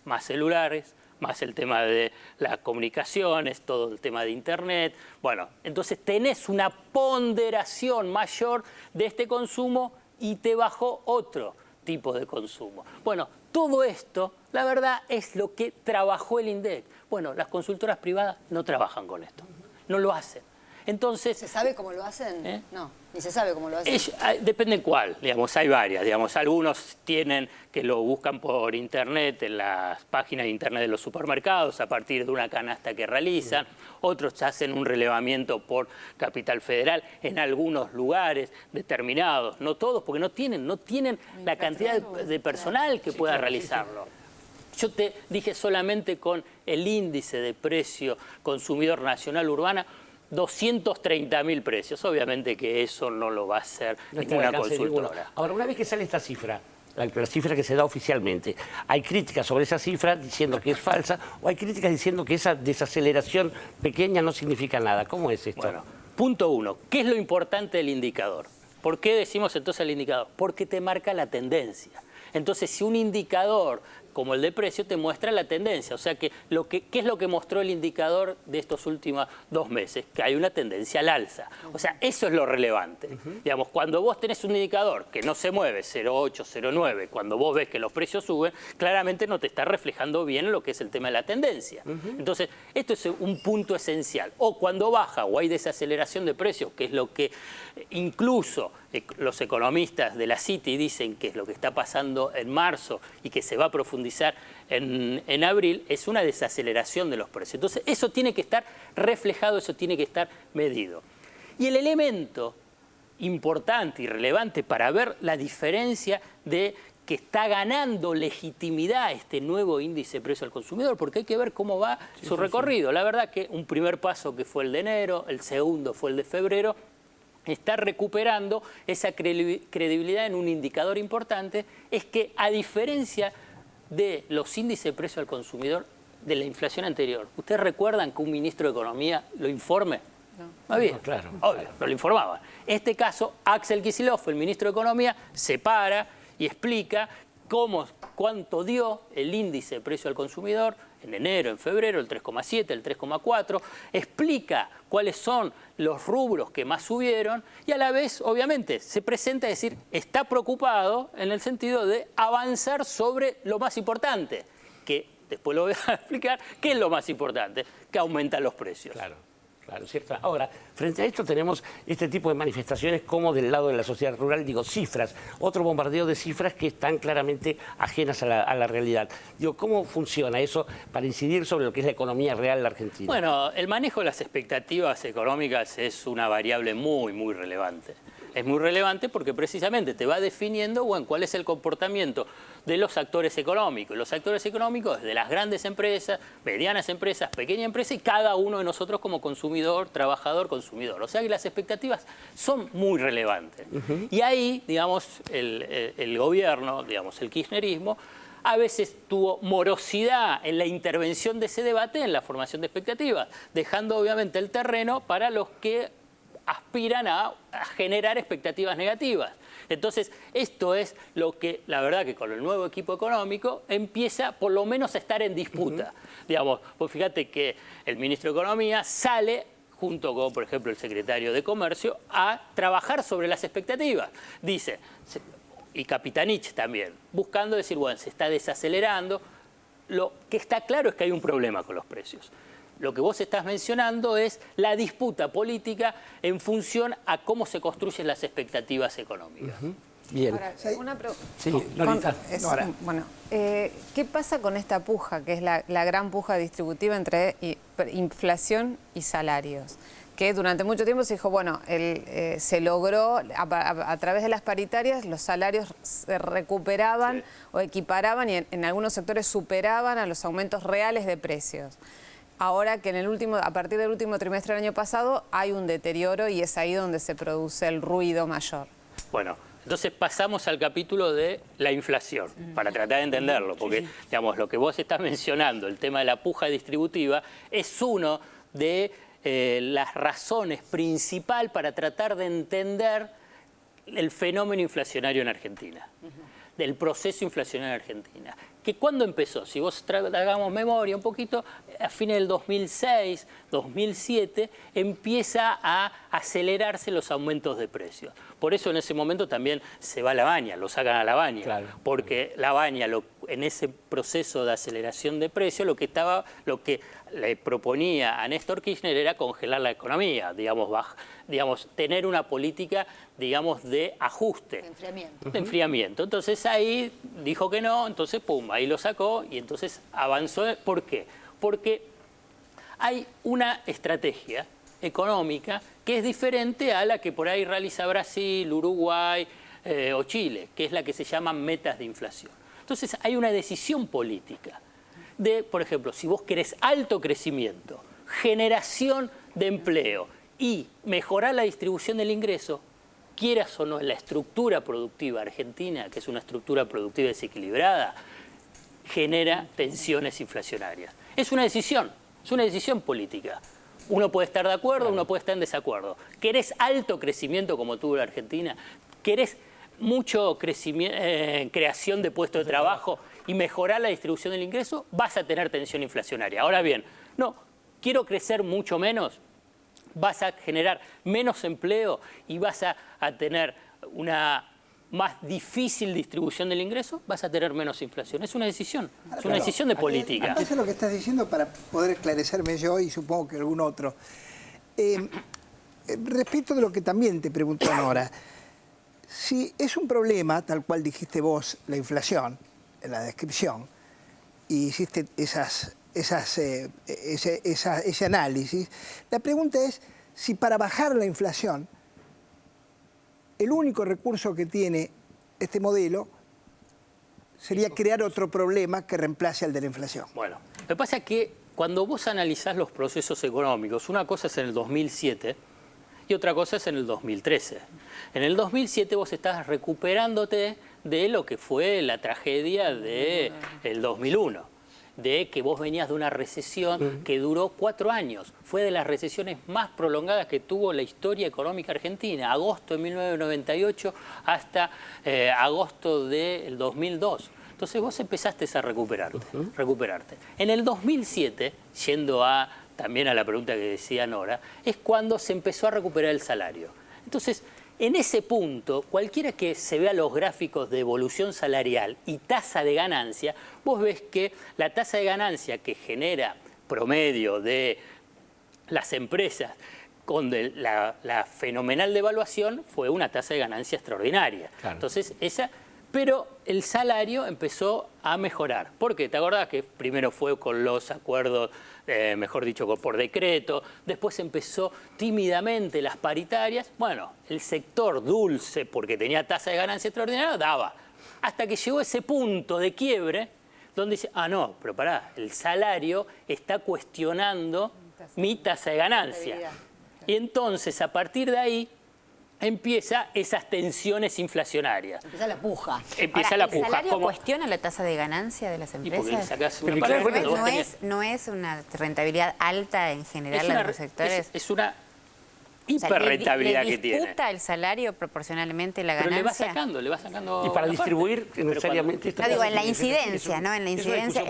S28: Más celulares, más el tema de las comunicaciones, todo el tema de Internet. Bueno, entonces tenés una ponderación mayor de este consumo y te bajó otro tipo de consumo. Bueno, todo esto, la verdad, es lo que trabajó el INDEC. Bueno, las consultoras privadas no trabajan con esto, no lo hacen. Entonces,
S14: ¿se sabe cómo lo hacen? No, ni se sabe cómo lo hacen.
S28: Depende cuál, digamos, hay varias. Digamos, algunos tienen que lo buscan por internet, en las páginas de internet de los supermercados, a partir de una canasta que realizan. Otros hacen un relevamiento por Capital Federal en algunos lugares determinados. No todos, porque no tienen la cantidad de personal que pueda realizarlo. Yo te dije solamente con el índice de precio consumidor nacional urbana, 230.000 precios. Obviamente que eso no lo va a hacer ninguna consultora.
S17: Ahora, una vez que sale esta cifra, la cifra que se da oficialmente, hay críticas sobre esa cifra diciendo que es falsa o hay críticas diciendo que esa desaceleración pequeña no significa nada. ¿Cómo es esto?
S28: Bueno, punto 1. ¿Qué es lo importante del indicador? ¿Por qué decimos entonces el indicador? Porque te marca la tendencia. Entonces, si un indicador como el de precio te muestra la tendencia, o sea que ¿qué es lo que mostró el indicador de estos últimos 2 meses? Que hay una tendencia al alza. O sea, eso es lo relevante. Digamos, cuando vos tenés un indicador que no se mueve, 0,8, 0,9, cuando vos ves que los precios suben, claramente no te está reflejando bien lo que es el tema de la tendencia. Entonces, esto es un punto esencial. O cuando baja o hay desaceleración de precios, que es lo que incluso los economistas de la Citi dicen que es lo que está pasando en marzo y que se va a profundizar en abril, es una desaceleración de los precios. Entonces, eso tiene que estar reflejado, eso tiene que estar medido. Y el elemento importante y relevante para ver la diferencia de que está ganando legitimidad este nuevo índice de precio al consumidor, porque hay que ver cómo va su recorrido. La verdad que un primer paso que fue el de enero, el segundo fue el de febrero, está recuperando esa credibilidad en un indicador importante, es que a diferencia de los índices de precio al consumidor de la inflación anterior, ¿ustedes recuerdan que un ministro de Economía lo informe? No. Bien,
S17: claro.
S28: Obvio, pero lo informaba. En este caso, Axel Kicillof, el ministro de Economía, se para y explica cuánto dio el índice de precio al consumidor en enero, en febrero, el 3,7, el 3,4, explica cuáles son los rubros que más subieron y a la vez, obviamente, se presenta a decir, está preocupado en el sentido de avanzar sobre lo más importante, que después lo voy a explicar, ¿qué es lo más importante? Que aumentan los precios.
S17: Claro. Claro, ¿cierto? Ahora, frente a esto tenemos este tipo de manifestaciones como del lado de la sociedad rural, digo, cifras, otro bombardeo de cifras que están claramente ajenas a la realidad. Digo, ¿cómo funciona eso para incidir sobre lo que es la economía real de la Argentina?
S28: Bueno, el manejo de las expectativas económicas es una variable muy, muy relevante. Es muy relevante porque precisamente te va definiendo, bueno, cuál es el comportamiento de los actores económicos. Los actores económicos de las grandes empresas, medianas empresas, pequeñas empresas y cada uno de nosotros como consumidor, trabajador, consumidor. O sea que las expectativas son muy relevantes. Y ahí, digamos, el gobierno, digamos, el kirchnerismo, a veces tuvo morosidad en la intervención de ese debate en la formación de expectativas, dejando obviamente el terreno para los que aspiran a generar expectativas negativas. Entonces, esto es lo que, la verdad que con el nuevo equipo económico empieza por lo menos a estar en disputa. Digamos, pues fíjate que el ministro de Economía sale junto con, por ejemplo, el secretario de Comercio, a trabajar sobre las expectativas. Dice, y Capitanich también, buscando decir, bueno, se está desacelerando. Lo que está claro es que hay un problema con los precios. Lo que vos estás mencionando es la disputa política en función a cómo se construyen las expectativas económicas.
S17: Bien.
S7: Ahora, una pregunta.
S17: Sí, Lolita.
S7: Bueno, ¿qué pasa con esta puja, que es la gran puja distributiva entre inflación y salarios? Que durante mucho tiempo se dijo, bueno, se logró, a través de las paritarias, los salarios se recuperaban o equiparaban y en algunos sectores superaban a los aumentos reales de precios. Ahora que a partir del último trimestre del año pasado hay un deterioro y es ahí donde se produce el ruido mayor.
S28: Bueno, entonces pasamos al capítulo de la inflación, para tratar de entenderlo, porque digamos, lo que vos estás mencionando, el tema de la puja distributiva, es uno de las razones principal para tratar de entender el fenómeno inflacionario en Argentina, del proceso inflacionario en Argentina. ¿Que cuándo empezó? Si vos hagamos memoria un poquito, a fines del 2006, 2007, empieza a acelerarse los aumentos de precios. Por eso en ese momento también se va a la baña, lo sacan a la baña. Claro. Porque la baña, en ese proceso de aceleración de precios, lo que le proponía a Néstor Kirchner era congelar la economía, digamos, tener una política, digamos, de ajuste. De enfriamiento. De enfriamiento. Entonces ahí dijo que no, entonces pum, ahí lo sacó y entonces avanzó. ¿Por qué? Porque hay una estrategia económica que es diferente a la que por ahí realiza Brasil, Uruguay o Chile, que es la que se llaman metas de inflación. Entonces hay una decisión política de, por ejemplo, si vos querés alto crecimiento, generación de empleo y mejorar la distribución del ingreso, quieras o no en la estructura productiva argentina, que es una estructura productiva desequilibrada, genera tensiones inflacionarias. Es una decisión política. Uno puede estar de acuerdo, uno puede estar en desacuerdo. ¿Querés alto crecimiento como tuvo la Argentina? ¿Querés mucho creación de puestos de trabajo y mejorar la distribución del ingreso? Vas a tener tensión inflacionaria. Ahora bien, no, quiero crecer mucho menos, vas a generar menos empleo y vas a tener una más difícil distribución del ingreso, vas a tener menos inflación. Es una decisión, es una decisión de política.
S6: Eso es lo que estás diciendo para poder esclarecerme yo y supongo que algún otro. Respecto de lo que también te preguntó Nora, Si es un problema, tal cual dijiste vos, la inflación, en la descripción, y hiciste ese análisis, la pregunta es si para bajar la inflación, el único recurso que tiene este modelo sería crear otro problema que reemplace al de la inflación.
S28: Bueno, lo que pasa es que cuando vos analizás los procesos económicos, una cosa es en el 2007 y otra cosa es en el 2013. En el 2007 vos estás recuperándote de lo que fue la tragedia del 2001. De que vos venías de una recesión que duró 4 años. Fue de las recesiones más prolongadas que tuvo la historia económica argentina. Agosto de 1998 hasta agosto del 2002. Entonces vos empezaste a recuperarte. En el 2007, yendo también a la pregunta que decía Nora, es cuando se empezó a recuperar el salario. Entonces, en ese punto, cualquiera que se vea los gráficos de evolución salarial y tasa de ganancia, vos ves que la tasa de ganancia que genera promedio de las empresas con la fenomenal devaluación fue una tasa de ganancia extraordinaria. Claro. Entonces, pero el salario empezó a mejorar. ¿Por qué? ¿Te acordás que primero fue con los acuerdos, mejor dicho, por decreto? Después empezó tímidamente las paritarias. Bueno, el sector dulce, porque tenía tasa de ganancia extraordinaria, daba. Hasta que llegó ese punto de quiebre donde dice, no, pero pará, el salario está cuestionando mi tasa de ganancia. Y entonces, a partir de ahí, empieza esas tensiones inflacionarias.
S14: Empieza la puja.
S28: Empieza la puja.
S11: ¿El salario cuestiona la tasa de ganancia de las empresas? ¿No es una rentabilidad alta en general en los sectores?
S28: Es una hiperrentabilidad que tiene.
S11: ¿Le disputa el salario proporcionalmente la ganancia?
S28: Pero le va sacando...
S17: Y para distribuir necesariamente...
S11: No, digo, en la incidencia, ¿no? En la incidencia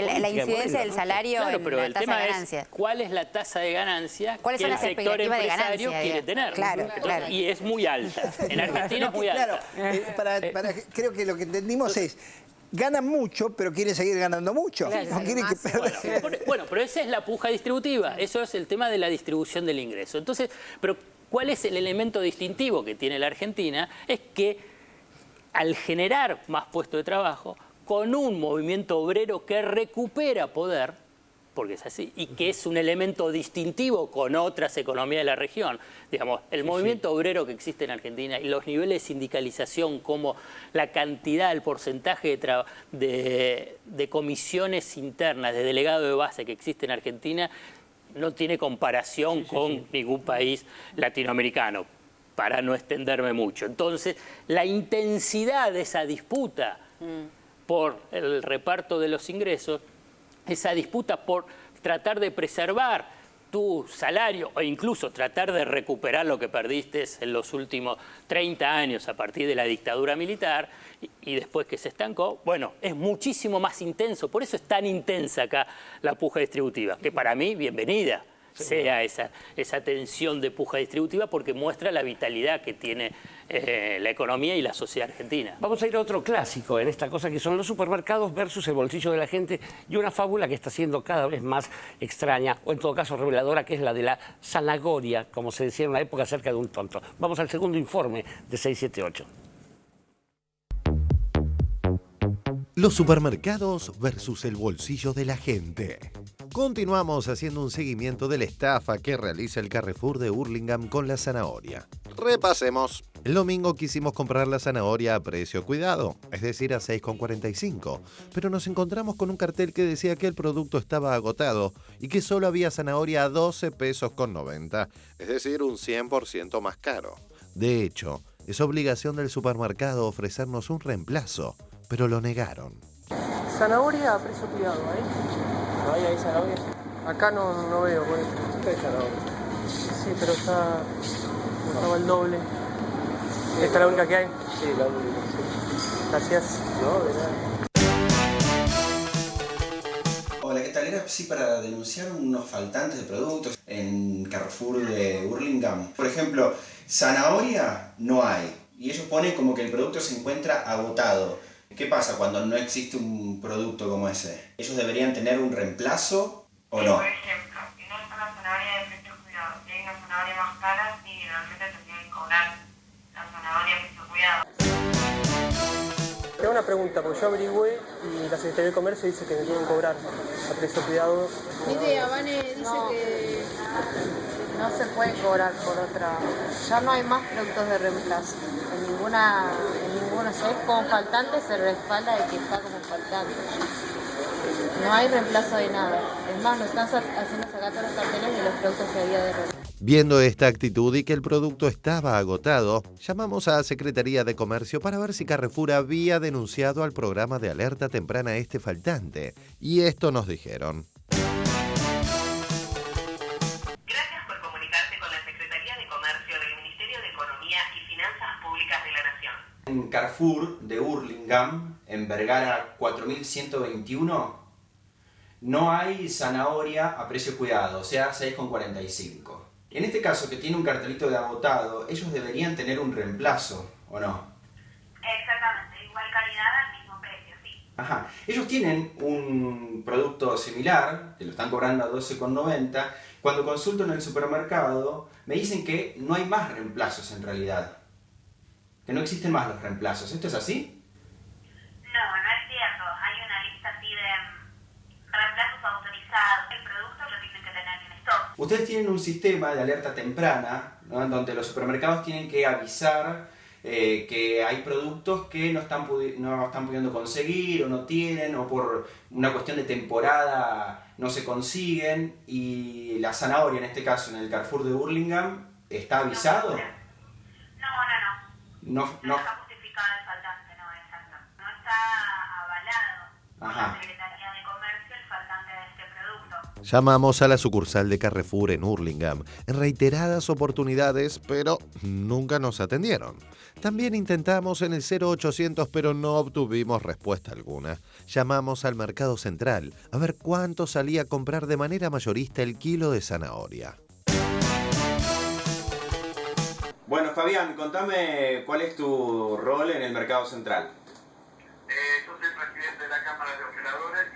S11: del salario en la tasa de ganancia.
S28: ¿Cuál es la tasa de ganancia que el sector empresario quiere tener?
S11: Claro.
S28: Y es muy alta. En Argentina es muy alta.
S6: Creo que lo que entendimos es... Ganan mucho, pero quieren seguir ganando mucho.
S28: Claro,
S6: no quieren que
S28: bueno, pero esa es la puja distributiva. Eso es el tema de la distribución del ingreso. Entonces, pero ¿cuál es el elemento distintivo que tiene la Argentina? Es que al generar más puestos de trabajo, con un movimiento obrero que recupera poder, porque es así, y que es un elemento distintivo con otras economías de la región. Digamos, el movimiento obrero que existe en Argentina y los niveles de sindicalización, como la cantidad, el porcentaje de comisiones internas, de delegado de base que existe en Argentina, no tiene comparación con ningún país latinoamericano, para no extenderme mucho. Entonces, la intensidad de esa disputa por el reparto de los ingresos, esa disputa por tratar de preservar tu salario o incluso tratar de recuperar lo que perdiste en los últimos 30 años a partir de la dictadura militar y después que se estancó, bueno, es muchísimo más intenso. Por eso es tan intensa acá la puja distributiva, que para mí, bienvenida sea esa tensión de puja distributiva porque muestra la vitalidad que tiene la economía y la sociedad argentina.
S17: Vamos a ir a otro clásico en esta cosa que son los supermercados versus el bolsillo de la gente y una fábula que está siendo cada vez más extraña o en todo caso reveladora, que es la de la zanahoria, como se decía en una época acerca de un tonto. Vamos al segundo informe de 678.
S1: Los supermercados versus el bolsillo de la gente. Continuamos haciendo un seguimiento de la estafa que realiza el Carrefour de Hurlingham con la zanahoria. Repasemos. El domingo quisimos comprar la zanahoria a precio cuidado, es decir, a 6,45, pero nos encontramos con un cartel que decía que el producto estaba agotado y que solo había zanahoria a 12 pesos con 90, es decir, un 100% más caro. De hecho, es obligación del supermercado ofrecernos un reemplazo, pero lo negaron.
S13: Zanahoria a precio cuidado, ¿eh? ¿Hay zanahoria? Acá no veo, por eso. Acá hay zanahoria. Sí, pero estaba el doble. ¿Esta es la única que hay? Sí, la única, sí. Gracias. No, de nada.
S15: Hola, ¿qué tal? Era así para denunciar unos faltantes de productos en Carrefour de Hurlingham. Por ejemplo, zanahoria no hay. Y ellos ponen como que el producto se encuentra agotado. ¿Qué pasa cuando no existe un producto como ese? ¿Ellos deberían tener un reemplazo o no?
S18: Por ejemplo, si no está la zanahoria de precio cuidado, si hay una zanahoria más cara, sí, realmente tendrían que cobrar la zanahoria de precio cuidado.
S13: una pregunta, porque yo averigüé y la Secretaría de Comercio dice que me tienen que cobrar a precio cuidado.
S2: Mire, Vane dice que no se puede cobrar por otra. Ya no hay más productos de reemplazo. En ninguno, si es como faltante, se respalda de que está como faltante. No hay reemplazo de nada. Es más, nos están haciendo sacar todos los carteles de los productos que había de reemplazo.
S1: Viendo esta actitud y que el producto estaba agotado, llamamos a Secretaría de Comercio para ver si Carrefour había denunciado al programa de alerta temprana este faltante. Y esto nos dijeron.
S18: Gracias por comunicarte con la Secretaría de Comercio del Ministerio de Economía y Finanzas Públicas de la Nación.
S15: En Carrefour de Hurlingham, en Vergara 4121, no hay zanahoria a precio cuidado, o sea, 6,45. En este caso, que tiene un cartelito de agotado, ellos deberían tener un reemplazo, ¿o no?
S18: Exactamente, igual calidad al mismo precio, sí.
S15: Ajá. Ellos tienen un producto similar, que lo están cobrando a 12,90. Cuando consulto en el supermercado, me dicen que no hay más reemplazos en realidad. Que no existen más los reemplazos. ¿Esto es así?
S18: No es cierto. Hay una lista así de reemplazos autorizados. El producto lo tienen que tener en stock.
S15: Ustedes tienen un sistema de alerta temprana, ¿no?, en donde los supermercados tienen que avisar que hay productos que no están pudiendo conseguir o no tienen, o por una cuestión de temporada no se consiguen, y la zanahoria en este caso en el Carrefour de Hurlingham está avisado.
S18: No está justificado el faltante, no, exacto. No está avalado por la Secretaría de Comercio el faltante de este producto.
S1: Llamamos a la sucursal de Carrefour en Hurlingham en reiteradas oportunidades, pero nunca nos atendieron. También intentamos en el 0800, pero no obtuvimos respuesta alguna. Llamamos al Mercado Central a ver cuánto salía a comprar de manera mayorista el kilo de zanahoria.
S15: Bueno, Fabián, contame cuál es tu rol en el Mercado Central.
S4: Yo soy presidente de la Cámara de Operadores,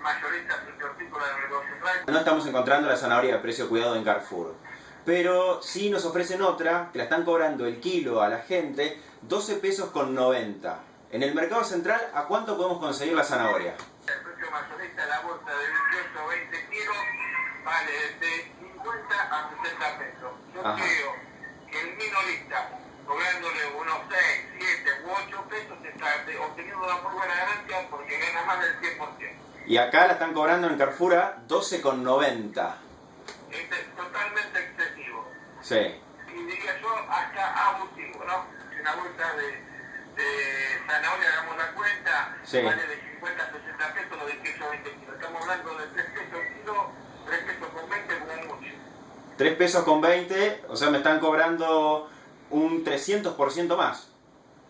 S4: mayorista hortícola del Mercado Central.
S15: No estamos encontrando la zanahoria de precio cuidado en Carrefour, pero sí nos ofrecen otra, que la están cobrando el kilo a la gente, 12 pesos con 90. En el Mercado Central, ¿a cuánto podemos conseguir la zanahoria?
S4: El precio mayorista de la bolsa de 18 o 20 kilos vale de 50 a 60 pesos. Yo creo que el minorista, cobrándole unos 6, 7 u 8 pesos, está obteniendo una muy buena ganancia porque gana más del 100%.
S15: Y acá la están cobrando en Carrefour a 12,90.
S4: Es totalmente excesivo.
S15: Sí.
S4: Y diría yo, hasta abusivo, ¿no? Si una bolsa de zanahoria, hagamos la cuenta, vale de 50 a 60 pesos los 18 o 20 kilos. Estamos hablando de 3 pesos kilo, 3 pesos con 20 como mucho.
S15: 3 pesos con 20, o sea, me están cobrando un 300% más.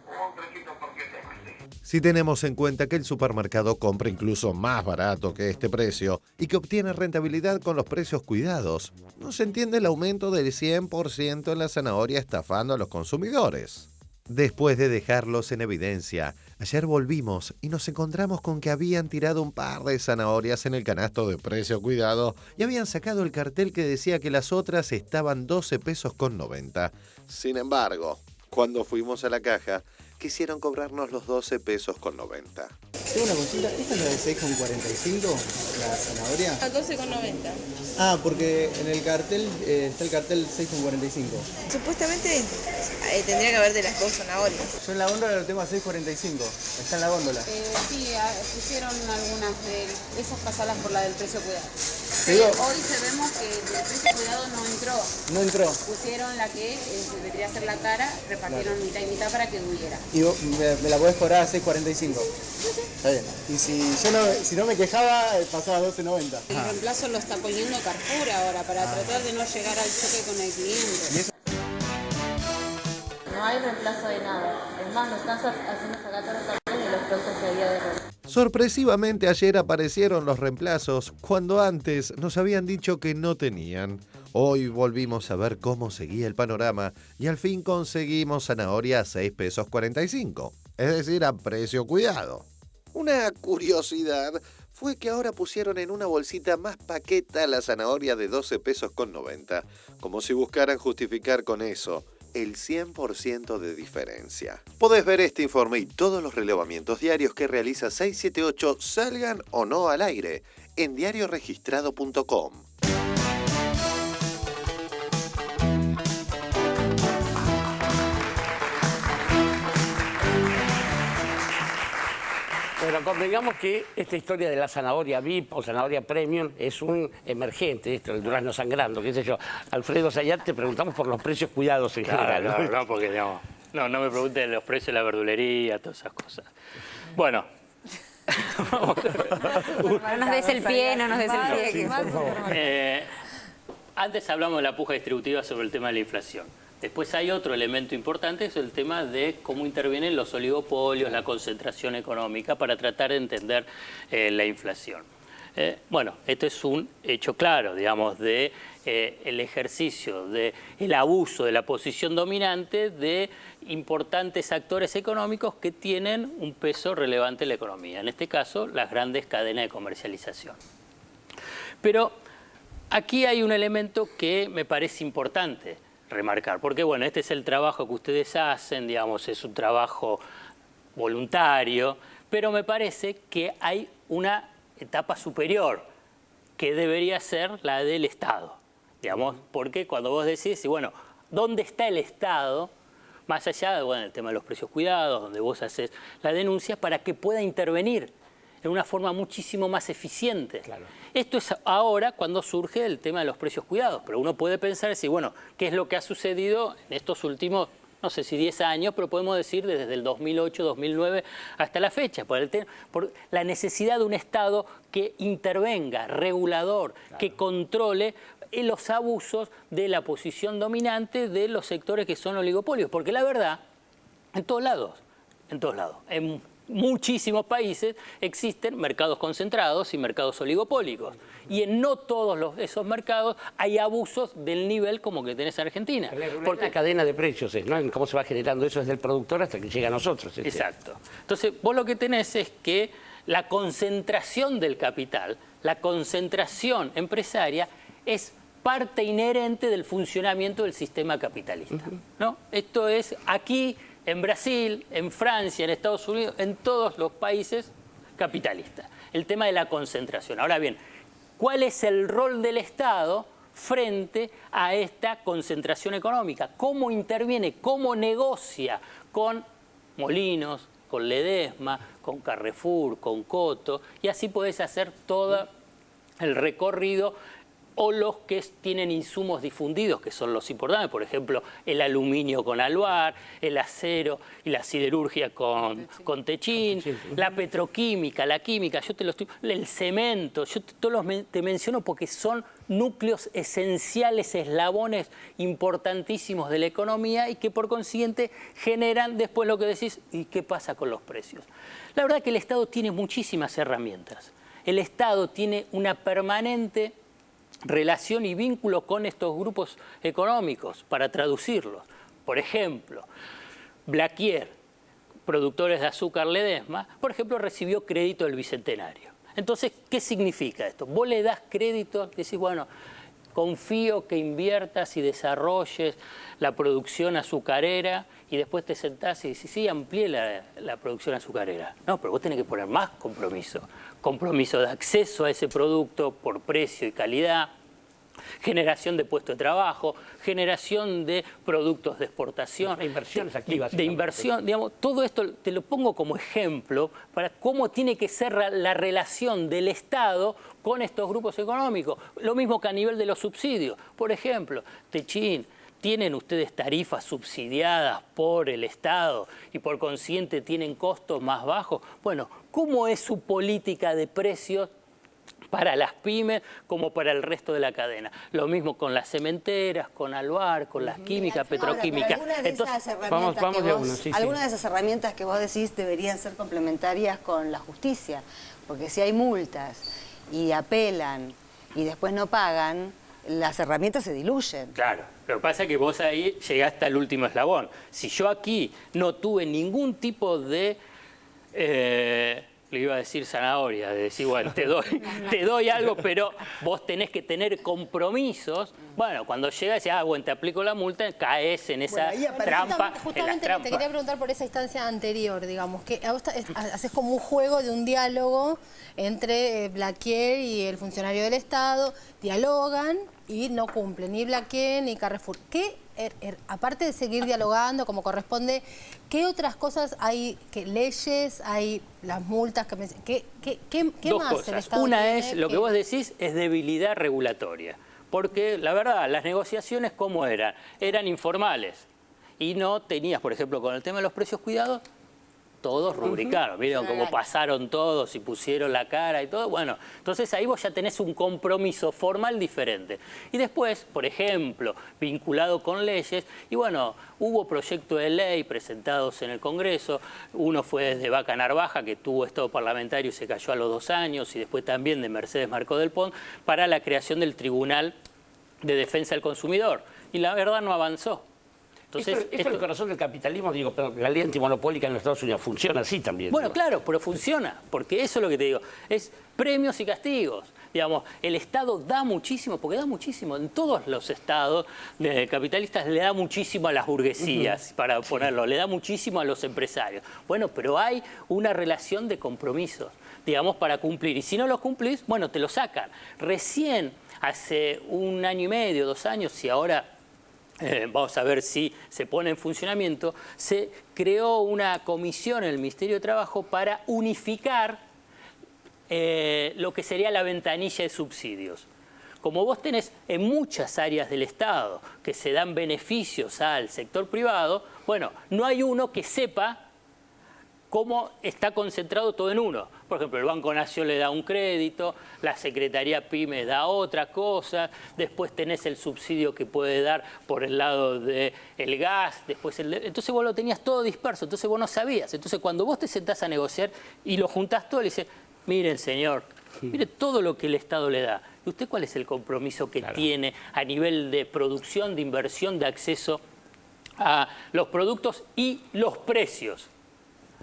S4: Un 300% más, sí.
S1: Si tenemos en cuenta que el supermercado compra incluso más barato que este precio y que obtiene rentabilidad con los precios cuidados, no se entiende el aumento del 100% en la zanahoria estafando a los consumidores. Después de dejarlos en evidencia, ayer volvimos y nos encontramos con que habían tirado un par de zanahorias en el canasto de precio cuidado y habían sacado el cartel que decía que las otras estaban 12 pesos con 90. Sin embargo, cuando fuimos a la caja, quisieron cobrarnos los 12 pesos con 90.
S16: Tengo una consulta, ¿esta es la de 6,45, la zanahoria?
S2: A 12,90.
S16: Ah, porque en el cartel está el cartel 6,45.
S2: Supuestamente tendría que haber de las dos zanahorias.
S16: Yo en la góndola lo tengo a 6,45, está en la góndola.
S2: Sí, pusieron algunas de esas pasadas por la del precio cuidado.
S16: Digo,
S2: hoy sabemos que el precio cuidado no entró.
S16: No entró.
S2: Pusieron la que debería ser la cara, repartieron mitad y mitad para que hubiera.
S16: Y vos me la podés cobrar a 6,45. Está bien. Y si no me quejaba, pasaba a 12,90.
S2: El reemplazo lo está poniendo Carrefour ahora para tratar de no llegar al choque con el cliente. No hay reemplazo de nada. Es más, nos están haciendo sacar todos los carteles de los productos que había de reemplazo.
S1: Sorpresivamente ayer aparecieron los reemplazos cuando antes nos habían dicho que no tenían. Hoy volvimos a ver cómo seguía el panorama y al fin conseguimos zanahoria a 6 pesos 45, es decir, a precio cuidado. Una curiosidad fue que ahora pusieron en una bolsita más paqueta la zanahoria de 12 pesos con 90, como si buscaran justificar con eso el 100% de diferencia. Podés ver este informe y todos los relevamientos diarios que realiza 678, salgan o no al aire, en diarioregistrado.com.
S17: Bueno, convengamos que esta historia de la zanahoria VIP o zanahoria premium es un emergente, esto, el durazno sangrando, qué sé yo. Alfredo Zayat, te preguntamos por los precios cuidados en general.
S28: No, porque no me pregunten los precios de la verdulería, todas esas cosas. Bueno.
S11: No nos des el pie, no nos des el pie.
S28: Antes hablamos de la puja distributiva sobre el tema de la inflación. Después hay otro elemento importante, es el tema de cómo intervienen los oligopolios, la concentración económica, para tratar de entender la inflación. Bueno, esto es un hecho claro, digamos, de el ejercicio, del abuso de la posición dominante de importantes actores económicos que tienen un peso relevante en la economía. En este caso, las grandes cadenas de comercialización. Pero aquí hay un elemento que me parece importante remarcar, porque bueno, este es el trabajo que ustedes hacen, digamos, es un trabajo voluntario, pero me parece que hay una etapa superior que debería ser la del Estado, digamos, porque cuando vos decís, y bueno, ¿dónde está el Estado? Más allá de, bueno, el tema de los precios cuidados, donde vos haces la denuncia para que pueda intervenir de una forma muchísimo más eficiente. Claro. Esto es ahora cuando surge el tema de los precios cuidados, pero uno puede pensar, decir, bueno, ¿qué es lo que ha sucedido en estos últimos, no sé si 10 años, pero podemos decir desde el 2008, 2009 hasta la fecha, por la necesidad de un Estado que intervenga, regulador, claro, que controle los abusos de la posición dominante de los sectores que son oligopolios? Porque la verdad, en todos lados, en muchísimos países existen mercados concentrados y mercados oligopólicos. Y en no todos esos mercados hay abusos del nivel como que tenés en Argentina.
S17: Porque la cadena de precios es, ¿no? En cómo se va generando eso desde el productor hasta que llega a nosotros.
S28: Exacto. Entonces, vos lo que tenés es que la concentración del capital, la concentración empresaria, es parte inherente del funcionamiento del sistema capitalista, ¿no? Esto es aquí, en Brasil, en Francia, en Estados Unidos, en todos los países capitalistas. El tema de la concentración. Ahora bien, ¿cuál es el rol del Estado frente a esta concentración económica? ¿Cómo interviene, cómo negocia con Molinos, con Ledesma, con Carrefour, con Coto? Y así podés hacer todo el recorrido, o los que tienen insumos difundidos, que son los importantes, por ejemplo, el aluminio con Aluar, el acero y la siderurgia con Techín, la petroquímica, la química, el cemento, yo te menciono porque son núcleos esenciales, eslabones importantísimos de la economía y que por consiguiente generan después lo que decís, ¿y qué pasa con los precios? La verdad que el Estado tiene muchísimas herramientas. El Estado tiene una permanente relación y vínculo con estos grupos económicos, para traducirlos. Por ejemplo, Blaquier, productores de azúcar Ledesma, por ejemplo, recibió crédito del Bicentenario. Entonces, ¿qué significa esto? Vos le das crédito, decís, bueno, confío que inviertas y desarrolles la producción azucarera, y después te sentás y decís, sí, amplié la producción azucarera. No, pero vos tenés que poner más compromiso. Compromiso de acceso a ese producto por precio y calidad, generación de puestos de trabajo, generación de productos de exportación,
S17: inversiones activas,
S28: de inversión, digamos, todo esto te lo pongo como ejemplo para cómo tiene que ser la relación del Estado con estos grupos económicos. Lo mismo que a nivel de los subsidios. Por ejemplo, Techín, ¿tienen ustedes tarifas subsidiadas por el Estado y por consiguiente tienen costos más bajos? Bueno, ¿cómo es su política de precios para las pymes como para el resto de la cadena? Lo mismo con las cementeras, con Aluar, con las químicas, petroquímicas.
S14: Algunas de esas herramientas que vos decís deberían ser complementarias con la justicia, porque si hay multas y apelan y después no pagan, las herramientas se diluyen.
S28: Claro, lo que pasa es que vos ahí llegaste al último eslabón. Si yo aquí no tuve ningún tipo de le iba a decir zanahoria, de decir, bueno, te doy algo, pero vos tenés que tener compromisos. Bueno, cuando llegas y dices, bueno, te aplico la multa, caes en esa trampa.
S25: Justamente te quería preguntar por esa instancia anterior, digamos, que haces como un juego de un diálogo entre Blaquier y el funcionario del Estado, dialogan y no cumplen, ni Blaquier ni Carrefour. ¿Qué, aparte de seguir dialogando como corresponde, qué otras cosas hay, qué leyes, hay las multas, qué
S28: Dos
S25: más
S28: cosas.
S25: el Estado
S28: Una
S25: tiene
S28: es, lo que vos decís, es debilidad regulatoria. Porque la verdad, las negociaciones, ¿cómo eran? Eran informales. Y no tenías, por ejemplo, con el tema de los precios cuidados, todos rubricaron. Vieron cómo pasaron todos y pusieron la cara y todo. Bueno, entonces ahí vos ya tenés un compromiso formal diferente. Y después, por ejemplo, vinculado con leyes, y bueno, hubo proyectos de ley presentados en el Congreso. Uno fue desde Vaca Narvaja, que tuvo estado parlamentario y se cayó a los 2 años, y después también de Mercedes Marcó del Pont, para la creación del Tribunal de Defensa del Consumidor. Y la verdad no avanzó.
S17: Entonces, esto es el corazón del capitalismo, digo, pero la ley antimonopólica en los Estados Unidos funciona así también.
S28: Bueno,
S17: digo.
S28: claro, pero funciona, porque eso es lo que te digo, es premios y castigos. Digamos, el Estado da muchísimo, porque da muchísimo, en todos los estados capitalistas le da muchísimo a las burguesías, para ponerlo, le da muchísimo a los empresarios. Bueno, pero hay una relación de compromisos, digamos, para cumplir. Y si no los cumplís, bueno, te lo sacan. Recién, hace 1 año y medio, 2 años, si ahora... vamos a ver si se pone en funcionamiento, se creó una comisión en el Ministerio de Trabajo para unificar lo que sería la ventanilla de subsidios. Como vos tenés en muchas áreas del Estado que se dan beneficios al sector privado, bueno, no hay uno que sepa cómo está concentrado todo en uno. Por ejemplo, el Banco Nación le da un crédito, la Secretaría PYME da otra cosa, después tenés el subsidio que puede dar por el lado del gas, después entonces vos lo tenías todo disperso, entonces vos no sabías. Entonces cuando vos te sentás a negociar y lo juntás todo, le dices, miren señor, mire todo lo que el Estado le da. ¿Y usted cuál es el compromiso que tiene a nivel de producción, de inversión, de acceso a los productos y los precios?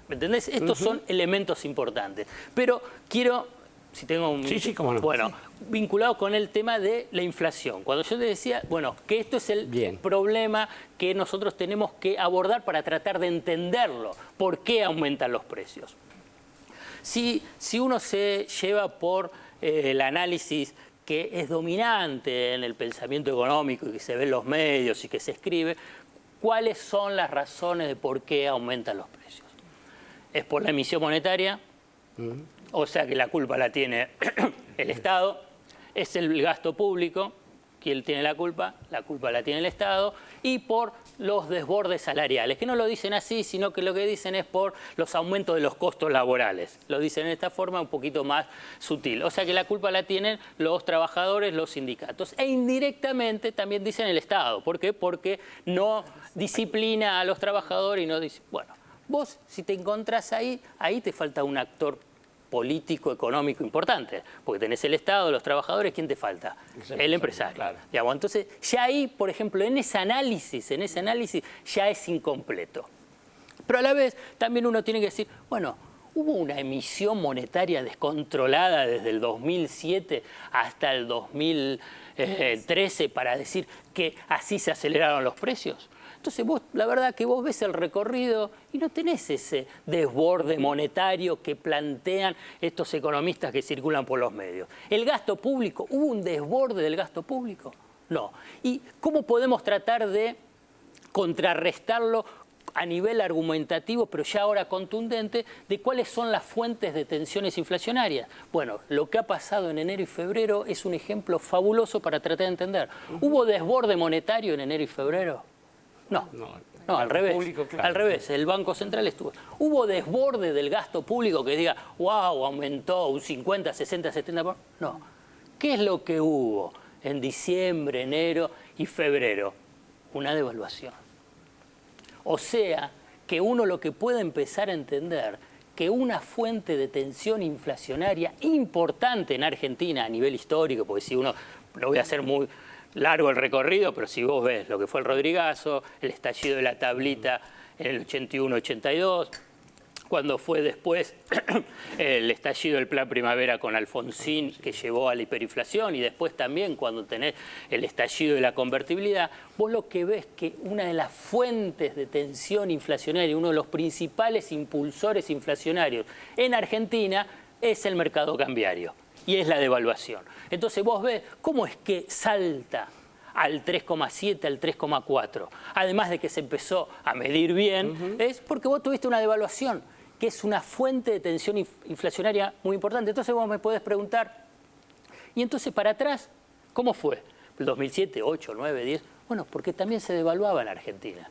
S28: ¿Me entendés? Estos son elementos importantes. Pero quiero, si tengo un...
S17: Sí, cómo no.
S28: Bueno, vinculado con el tema de la inflación. Cuando yo te decía, bueno, que esto es el problema que nosotros tenemos que abordar para tratar de entenderlo. ¿Por qué aumentan los precios? Si uno se lleva por el análisis que es dominante en el pensamiento económico y que se ve en los medios y que se escribe, ¿cuáles son las razones de por qué aumentan los precios? Es por la emisión monetaria, o sea que la culpa la tiene el Estado, es el gasto público, quien tiene la culpa la tiene el Estado, y por los desbordes salariales, que no lo dicen así, sino que lo que dicen es por los aumentos de los costos laborales. Lo dicen de esta forma un poquito más sutil. O sea que la culpa la tienen los trabajadores, los sindicatos, e indirectamente también dicen el Estado. ¿Por qué? Porque no disciplina a los trabajadores y no dice, bueno, vos, si te encontrás ahí te falta un actor político, económico importante, porque tenés el Estado, los trabajadores, ¿quién te falta? El empresario. Claro. Digamos, entonces, ya ahí, por ejemplo, en ese análisis ya es incompleto. Pero a la vez, también uno tiene que decir, bueno, hubo una emisión monetaria descontrolada desde el 2007 hasta el 2013 para decir que así se aceleraron los precios. Entonces vos, la verdad que vos ves el recorrido y no tenés ese desborde monetario que plantean estos economistas que circulan por los medios. El gasto público, ¿hubo un desborde del gasto público? No. ¿Y cómo podemos tratar de contrarrestarlo a nivel argumentativo, pero ya ahora contundente, de cuáles son las fuentes de tensiones inflacionarias? Bueno, lo que ha pasado en enero y febrero es un ejemplo fabuloso para tratar de entender. ¿Hubo desborde monetario en enero y febrero? No, al revés. Público, claro. Al revés, el Banco Central estuvo. ¿Hubo desborde del gasto público que diga, wow, aumentó un 50, 60, 70%? No. ¿Qué es lo que hubo en diciembre, enero y febrero? Una devaluación. O sea, que uno lo que puede empezar a entender que una fuente de tensión inflacionaria importante en Argentina a nivel histórico, porque si uno, lo voy a hacer muy largo el recorrido, pero si vos ves lo que fue el Rodrigazo, el estallido de la tablita en el 81-82, cuando fue después el estallido del Plan Primavera con Alfonsín, que llevó a la hiperinflación, y después también cuando tenés el estallido de la convertibilidad, vos lo que ves que una de las fuentes de tensión inflacionaria, uno de los principales impulsores inflacionarios en Argentina es el mercado cambiario y es la devaluación. Entonces vos ves cómo es que salta al 3,7, al 3,4. Además de que se empezó a medir bien, es porque vos tuviste una devaluación, que es una fuente de tensión inflacionaria muy importante. Entonces vos me podés preguntar, ¿y entonces para atrás cómo fue? ¿El 2007, 8, 9, 10? Bueno, porque también se devaluaba en Argentina.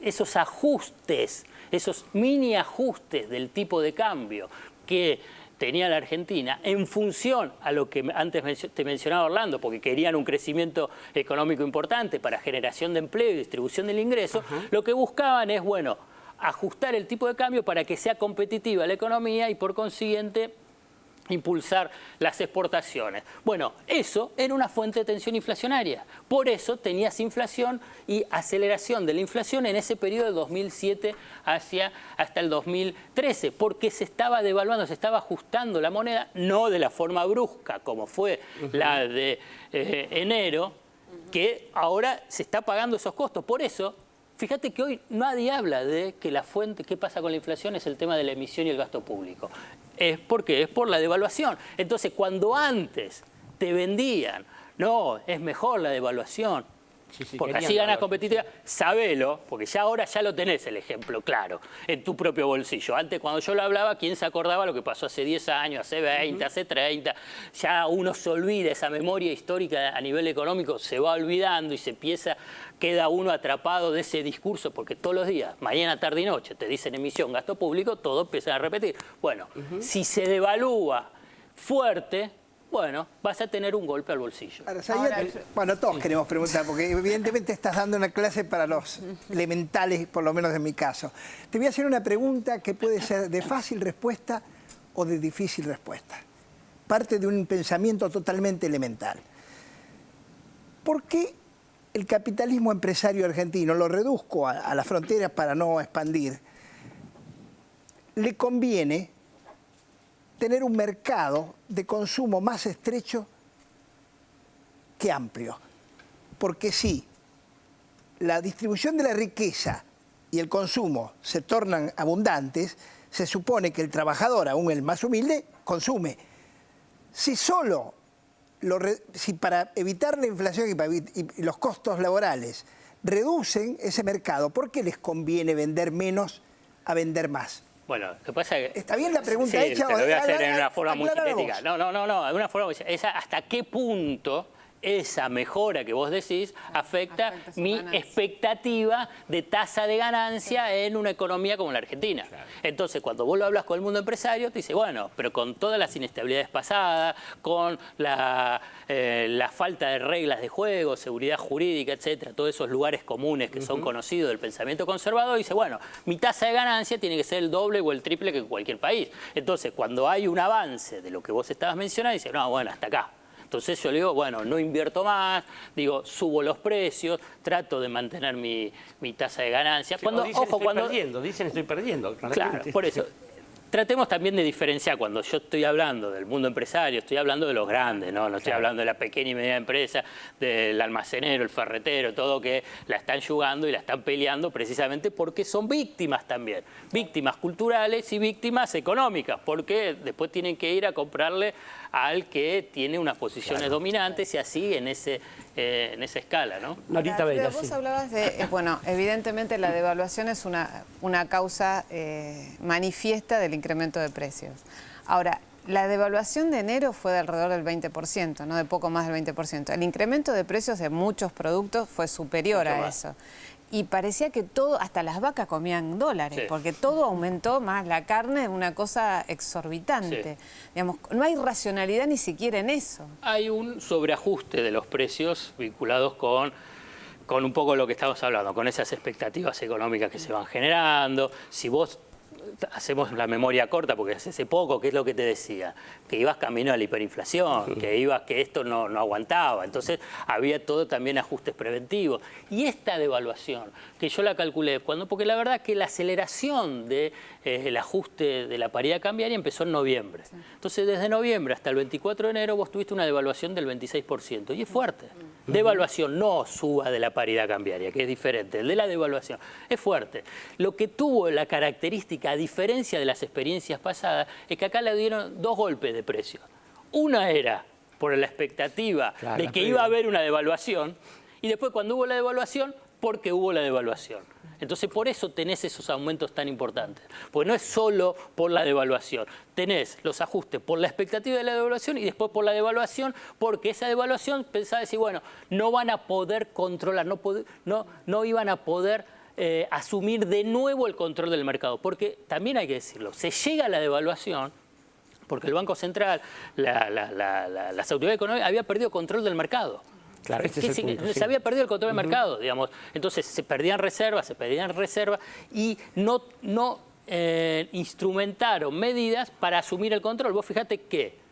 S28: Esos ajustes, esos mini ajustes del tipo de cambio que tenía la Argentina en función a lo que antes te mencionaba Orlando, porque querían un crecimiento económico importante para generación de empleo y distribución del ingreso, lo que buscaban es, bueno, ajustar el tipo de cambio para que sea competitiva la economía y por consiguiente impulsar las exportaciones. Bueno, eso era una fuente de tensión inflacionaria. Por eso tenías inflación y aceleración de la inflación en ese periodo de 2007 hasta el 2013, porque se estaba devaluando, se estaba ajustando la moneda, no de la forma brusca como fue la de enero, que ahora se está pagando esos costos. Por eso, fíjate que hoy nadie habla de que la fuente, qué pasa con la inflación, es el tema de la emisión y el gasto público. Es porque es por la devaluación. Entonces, cuando antes te vendían, no, es mejor la devaluación, porque así ganas competitividad, sabelo, porque ya ahora ya lo tenés el ejemplo claro, en tu propio bolsillo. Antes, cuando yo lo hablaba, ¿quién se acordaba lo que pasó hace 10 años, hace 20, hace 30? Ya uno se olvida, esa memoria histórica a nivel económico se va olvidando y queda uno atrapado de ese discurso, porque todos los días, mañana, tarde y noche, te dicen emisión, gasto público, todo empieza a repetir. Bueno, si se devalúa fuerte, bueno, vas a tener un golpe al bolsillo.
S6: Bueno, todos queremos preguntar, porque evidentemente estás dando una clase para los elementales, por lo menos en mi caso. Te voy a hacer una pregunta que puede ser de fácil respuesta o de difícil respuesta. Parte de un pensamiento totalmente elemental. ¿Por qué el capitalismo empresario argentino, lo reduzco a las fronteras para no expandir, le conviene tener un mercado de consumo más estrecho que amplio? Porque si la distribución de la riqueza y el consumo se tornan abundantes, se supone que el trabajador, aún el más humilde, consume. Si para evitar la inflación y los costos laborales reducen ese mercado, ¿por qué les conviene vender menos a vender más?
S28: Bueno, lo que pasa es que...
S6: ¿Está bien la pregunta hecha?
S28: Te lo voy a hacer en una forma muy sintética. No, de una forma muy sintética. ¿Hasta qué punto esa mejora que vos decís afecta mi expectativa de tasa de ganancia en una economía como la Argentina? Claro. Entonces, cuando vos lo hablas con el mundo empresario, te dice, bueno, pero con todas las inestabilidades pasadas, con la falta de reglas de juego, seguridad jurídica, etcétera, todos esos lugares comunes que son conocidos del pensamiento conservador, dice, bueno, mi tasa de ganancia tiene que ser el doble o el triple que en cualquier país. Entonces, cuando hay un avance de lo que vos estabas mencionando, dice, no, bueno, hasta acá. Entonces yo le digo, bueno, no invierto más, subo los precios, trato de mantener mi tasa de ganancia.
S17: Sí, dicen estoy perdiendo.
S28: Claro, por eso. Tratemos también de diferenciar. Cuando yo estoy hablando del mundo empresario, estoy hablando de los grandes, no estoy hablando de la pequeña y mediana empresa, del almacenero, el ferretero, todo que la están yugando y la están peleando precisamente porque son víctimas también. Víctimas culturales y víctimas económicas, porque después tienen que ir a comprarle al que tiene unas posiciones dominantes y así en esa escala, ¿no?
S7: Norita Vega, vos hablabas de, bueno, evidentemente la devaluación es una causa manifiesta del incremento de precios. Ahora, la devaluación de enero fue de alrededor del 20%, no de poco más del 20%. El incremento de precios de muchos productos fue superior a eso. Y parecía que todo, hasta las vacas comían dólares, porque todo aumentó, más la carne, una cosa exorbitante. Digamos, no hay racionalidad ni siquiera en eso.
S28: Hay un sobreajuste de los precios vinculados con un poco lo que estamos hablando, con esas expectativas económicas que se van generando. Si vos hacemos la memoria corta, porque hace poco, ¿qué es lo que te decía? Que ibas camino a la hiperinflación, que esto no aguantaba. Entonces había todo también ajustes preventivos. Y esta devaluación, que yo la calculé, porque la verdad que la aceleración del ajuste de la paridad cambiaria empezó en noviembre. Entonces desde noviembre hasta el 24 de enero vos tuviste una devaluación del 26%. Y es fuerte. Devaluación, no suba de la paridad cambiaria, que es diferente. El de la devaluación es fuerte. Lo que tuvo la característica, a diferencia de las experiencias pasadas, es que acá le dieron 2 golpes de precio. Una era por la expectativa de que iba a haber una devaluación, y después cuando hubo la devaluación, porque hubo la devaluación. Entonces por eso tenés esos aumentos tan importantes. Porque no es solo por la devaluación. Tenés los ajustes por la expectativa de la devaluación y después por la devaluación, porque esa devaluación pensaba decir, bueno, no van a poder controlar, no iban a poder asumir de nuevo el control del mercado. Porque también hay que decirlo, se llega a la devaluación porque el Banco Central, las autoridades económicas había perdido control del mercado. Claro, se había perdido el control del mercado, digamos. Entonces se perdían reservas y no instrumentaron medidas para asumir el control. Vos fíjate que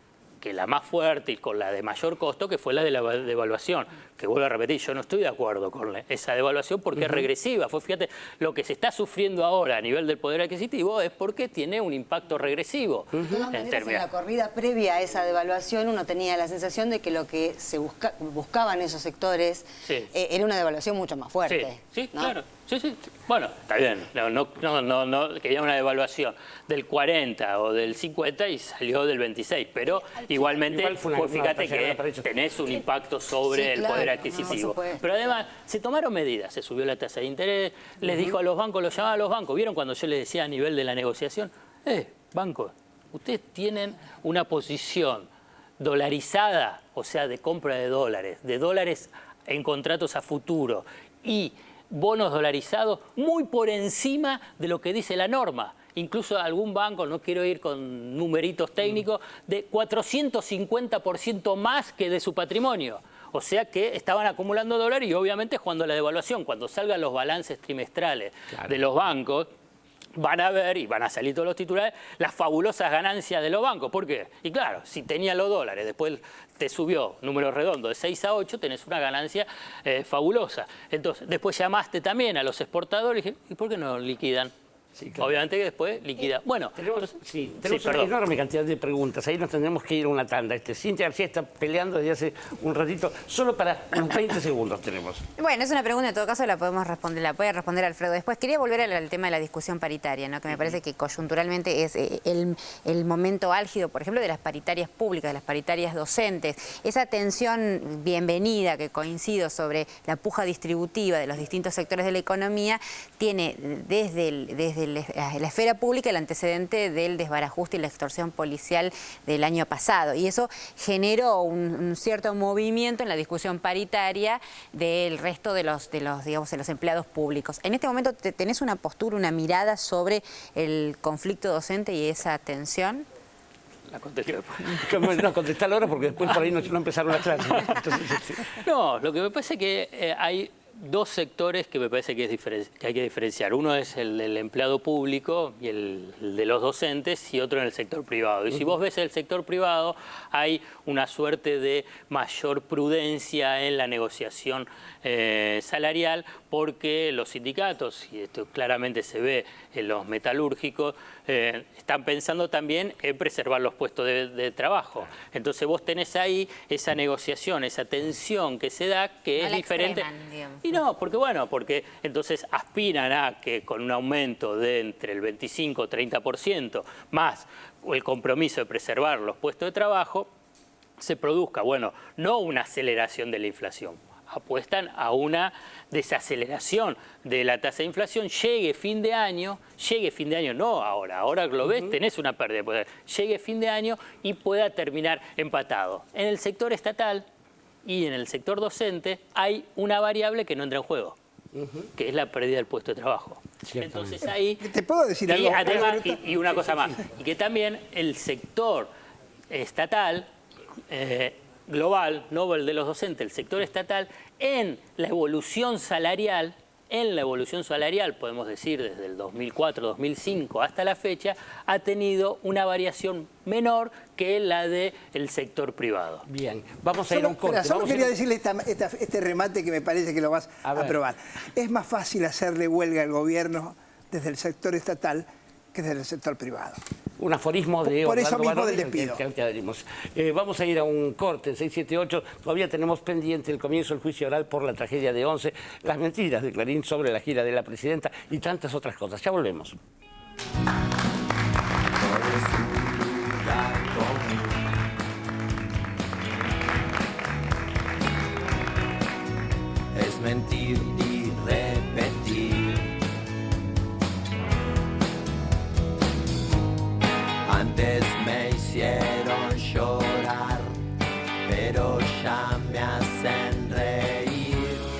S28: la más fuerte y con la de mayor costo, que fue la de la devaluación, que vuelvo a repetir, yo no estoy de acuerdo con esa devaluación porque es regresiva. Fíjate, lo que se está sufriendo ahora a nivel del poder adquisitivo es porque tiene un impacto regresivo.
S14: De todas maneras, en la corrida previa a esa devaluación uno tenía la sensación de que lo que se buscaban esos sectores era una devaluación mucho más fuerte.
S28: Sí, ¿no? Claro. Sí. Bueno, está bien. No quería una devaluación del 40 o del 50 y salió del 26. Pero igualmente, fíjate que tenés un impacto sobre el poder adquisitivo. Pero además, se tomaron medidas. Se subió la tasa de interés, les dijo a los bancos, los llamaba a los bancos. ¿Vieron cuando yo les decía a nivel de la negociación? Bancos, ustedes tienen una posición dolarizada, o sea, de compra de dólares en contratos a futuro y bonos dolarizados muy por encima de lo que dice la norma. Incluso algún banco, no quiero ir con numeritos técnicos, de 450% más que de su patrimonio. O sea que estaban acumulando dólares y obviamente cuando la devaluación, cuando salgan los balances trimestrales de los bancos, van a ver y van a salir todos los titulares las fabulosas ganancias de los bancos. ¿Por qué? Y claro, si tenía los dólares, después te subió, número redondo, de 6 a 8, tenés una ganancia fabulosa. Entonces, después llamaste también a los exportadores y dije, ¿y por qué no liquidan? Sí, claro. Obviamente que después liquida. Bueno, tenemos
S17: una enorme cantidad de preguntas. Ahí nos tendremos que ir a una tanda. Cintia García está peleando desde hace un ratito. Solo para unos 20 segundos tenemos.
S11: Bueno, es una pregunta, en todo caso la podemos responder, la puede responder Alfredo después. Quería volver al tema de la discusión paritaria, ¿no? Que me parece que coyunturalmente es el momento álgido, por ejemplo, de las paritarias públicas, de las paritarias docentes. Esa tensión bienvenida que coincido sobre la puja distributiva de los distintos sectores de la economía tiene desde la esfera pública el antecedente del desbarajuste y la extorsión policial del año pasado. Y eso generó un cierto movimiento en la discusión paritaria del resto de los empleados públicos. En este momento, ¿tenés una postura, una mirada sobre el conflicto docente y esa tensión?
S28: La contesté.
S17: No, contestalo ahora porque después por ahí no empezaron las clases.
S28: No, lo que me parece que hay dos sectores que me parece que hay que diferenciar. Uno es el del empleado público y el de los docentes y otro en el sector privado. Y si vos ves el sector privado, hay una suerte de mayor prudencia en la negociación salarial porque los sindicatos, y esto claramente se ve en los metalúrgicos, están pensando también en preservar los puestos de trabajo. Entonces vos tenés ahí esa negociación, esa tensión que se da que es diferente. Y no, porque entonces aspiran a que con un aumento de entre el 25 y 30% más el compromiso de preservar los puestos de trabajo, se produzca, no una aceleración de la inflación. Apuestan a una desaceleración de la tasa de inflación, llegue fin de año, no ahora lo ves, tenés una pérdida de poder, llegue fin de año y pueda terminar empatado. En el sector estatal y en el sector docente hay una variable que no entra en juego, que es la pérdida del puesto de trabajo. Entonces ahí...
S6: ¿Te puedo decir algo?
S28: Además, y una cosa más, y que también el sector estatal... global, no el de los docentes, el sector estatal, en la evolución salarial en la evolución salarial, podemos decir desde el 2004-2005 hasta la fecha, ha tenido una variación menor que la del sector privado.
S17: Bien, vamos a ir a un corte.
S6: Solo quería decirle este remate que me parece que lo vas a aprobar. Es más fácil hacerle huelga al gobierno desde el sector estatal que desde el sector privado.
S17: Un aforismo de
S6: por eso
S17: Orlando
S6: mismo del
S17: Baroni,
S6: despido.
S17: Vamos a ir a un corte en 678. Todavía tenemos pendiente el comienzo del juicio oral por la tragedia de 11, las mentiras de Clarín sobre la gira de la presidenta y tantas otras cosas. Ya volvemos.
S3: Es mentir y repetir. Antes